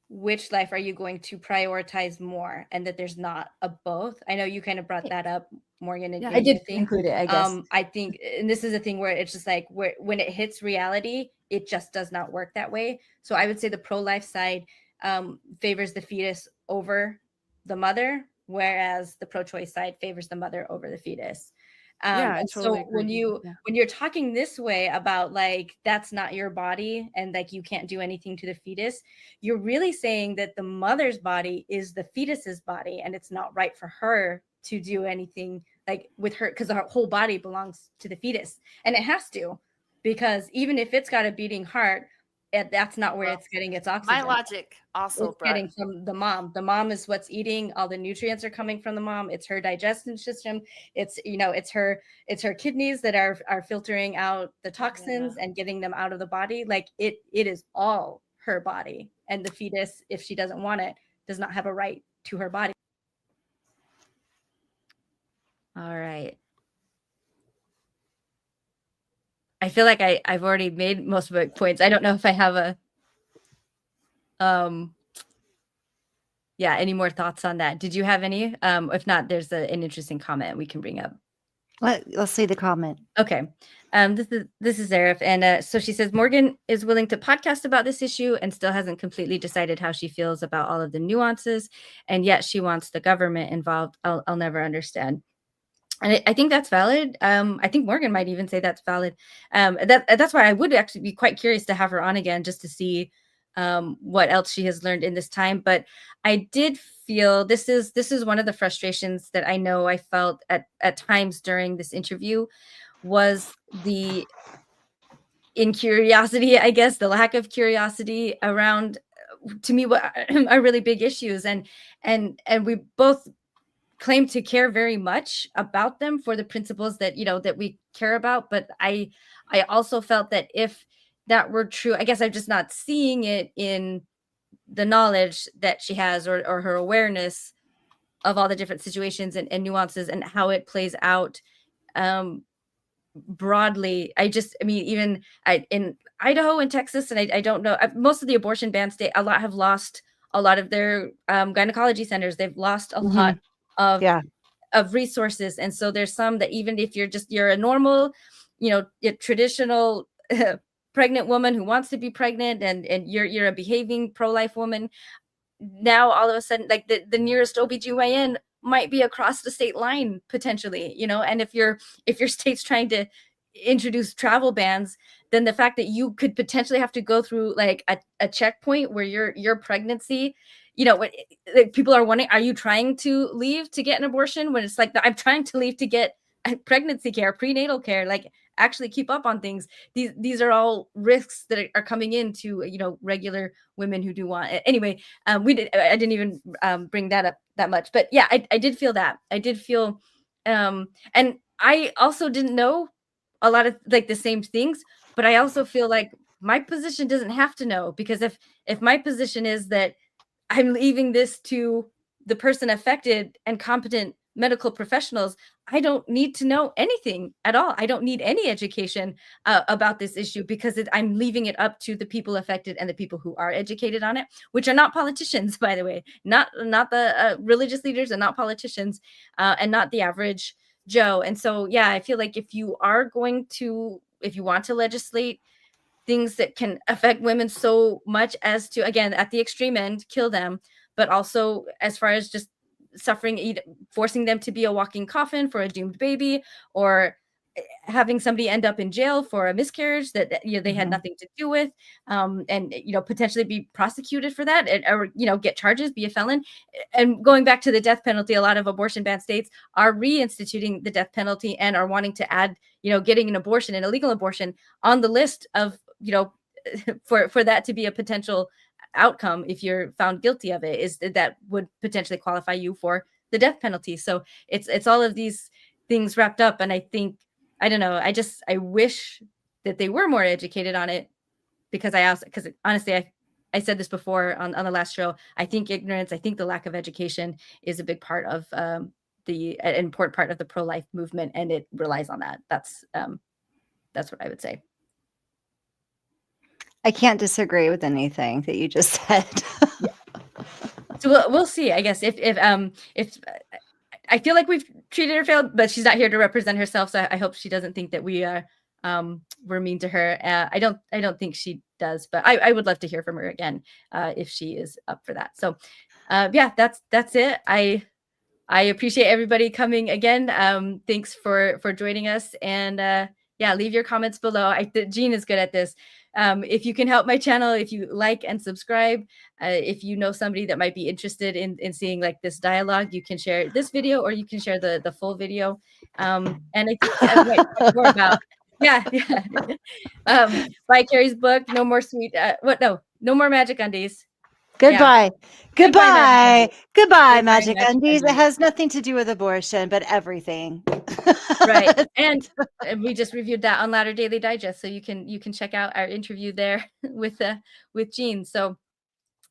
which life are you going to prioritize more, and that there's not a both. I know you kind of brought that up, Morgan. I did include it, I guess. I think, and this is a thing where it's just like, when it hits reality, it just does not work that way. So I would say the pro-life side favors the fetus over the mother, whereas the pro-choice side favors the mother over the fetus. I and totally so when you're talking this way about like, that's not your body and like you can't do anything to the fetus, you're really saying that the mother's body is the fetus's body, and it's not right for her to do anything like with her, because her whole body belongs to the fetus, and it has to, because even if it's got a beating heart, that's not where it's getting its oxygen. My logic also it's getting from the mom. The mom is what's eating. All the nutrients are coming from the mom. It's her digestive system. It's it's her kidneys that are filtering out the toxins and getting them out of the body. Like it is all her body. And the fetus, if she doesn't want it, does not have a right to her body. All right. I feel like I've already made most of my points. I don't know if I have any more thoughts on that. Did you have any? If not, there's an interesting comment we can bring up. Let's see the comment. Okay. This is Zarif. And so she says, Morgan is willing to podcast about this issue and still hasn't completely decided how she feels about all of the nuances. And yet she wants the government involved. I'll never understand. And I think that's valid. I think Morgan might even say that's valid. That's why I would actually be quite curious to have her on again, just to see what else she has learned in this time. But I did feel this is one of the frustrations that I know I felt at times during this interview, was the incuriosity, I guess, the lack of curiosity around, to me, what are really big issues. And we both claim to care very much about them for the principles that, that we care about. But I also felt that if that were true, I guess I'm just not seeing it in the knowledge that she has, or her awareness of all the different situations and nuances and how it plays out broadly. Even in Idaho and Texas, and I don't know, most of the abortion ban state, a lot have lost a lot of their gynecology centers. They've lost a lot of resources. And so there's some that, even if you're a normal, traditional pregnant woman who wants to be pregnant, and you're a behaving pro-life woman, now all of a sudden, like the nearest OBGYN might be across the state line potentially, and if your state's trying to introduce travel bans, then the fact that you could potentially have to go through like a checkpoint where your pregnancy, people are wondering, are you trying to leave to get an abortion? When it's like, I'm trying to leave to get pregnancy care, prenatal care, like actually keep up on things. These are all risks that are coming into, regular women who do want it. Anyway, I didn't even bring that up that much, but yeah, I did feel that. I did feel, and I also didn't know a lot of like the same things, but I also feel like my position doesn't have to know, because if my position is that I'm leaving this to the person affected and competent medical professionals, I don't need to know anything at all. I don't need any education about this issue, because I'm leaving it up to the people affected and the people who are educated on it, which are not politicians, by the way, not the religious leaders, and not politicians, and not the average Joe. And so, yeah, I feel like if you want to legislate things that can affect women so much as to, again, at the extreme end, kill them, but also as far as just suffering, forcing them to be a walking coffin for a doomed baby, or having somebody end up in jail for a miscarriage that they had nothing to do with, and potentially be prosecuted for that, or get charges, be a felon. And going back to the death penalty, a lot of abortion ban states are reinstituting the death penalty and are wanting to add getting an abortion, an illegal abortion, on the list of for that to be a potential outcome if you're found guilty of it, is that would potentially qualify you for the death penalty. So it's all of these things wrapped up, and I think, I don't know, I wish that they were more educated on it, because honestly, I said this before on the last show, I think ignorance, I think the lack of education is a big part of an important part of the pro-life movement, and it relies on that. That's what I would say. I can't disagree with anything that you just said. So we'll see, I guess, if I feel like we've treated her failed, but she's not here to represent herself, so I hope she doesn't think that we're mean to her. I don't think she does, but I would love to hear from her again if she is up for that. So yeah, that's it. I appreciate everybody coming again. Thanks for joining us, and yeah, leave your comments below. Jean is good at this. If you can help my channel, if you like and subscribe, if you know somebody that might be interested in seeing like this dialogue, you can share this video, or you can share the full video. And I think more about buy Carrie's book, No More Sweet. No More Magic Undies. Goodbye. Yeah. Goodbye, Magic Undies. It has nothing to do with abortion, but everything. Right. And we just reviewed that on Ladder Daily Digest, so you can check out our interview there with Jean. So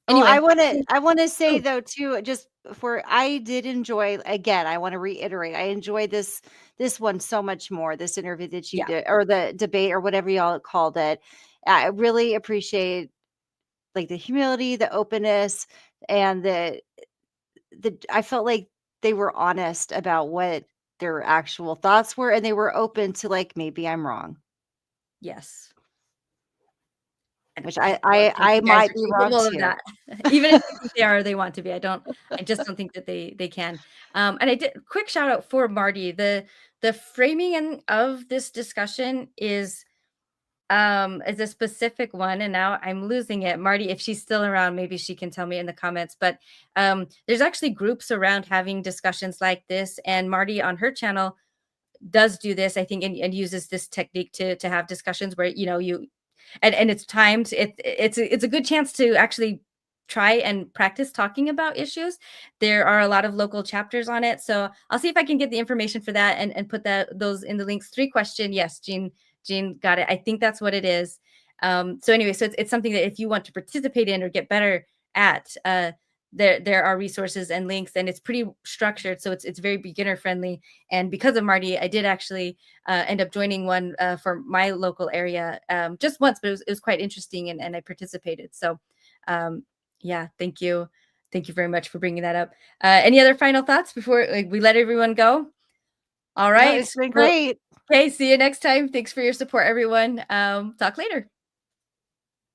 anyway, I want to say though too, just before, I did enjoy, again, I want to reiterate, I enjoyed this one so much more, this interview that you did, or the debate, or whatever y'all called it. I really appreciate like the humility, the openness, and the I felt like they were honest about what their actual thoughts were, and they were open to like, maybe I'm wrong. Yes. Which I might be wrong too. That. Even if they think they are, or they want to be. I just don't think that they can. And I did quick shout out for Marti. The framing of this discussion is a specific one, and now I'm losing it. Marti, if she's still around, maybe she can tell me in the comments. But there's actually groups around having discussions like this, and Marti on her channel does do this, I think, and uses this technique to have discussions where you and it's timed. It's a good chance to actually try and practice talking about issues. There are a lot of local chapters on it, so I'll see if I can get the information for that and put those in the links. 3 question, yes, Jean got it. I think that's what it is. So anyway, so it's something that if you want to participate in or get better at, there are resources and links, and it's pretty structured, so it's very beginner friendly. And because of Marti, I did actually end up joining one for my local area just once, but it was quite interesting, and I participated. So yeah, thank you very much for bringing that up. Any other final thoughts before we let everyone go? All right, it's been great. Okay, see you next time. Thanks for your support, everyone. Talk later.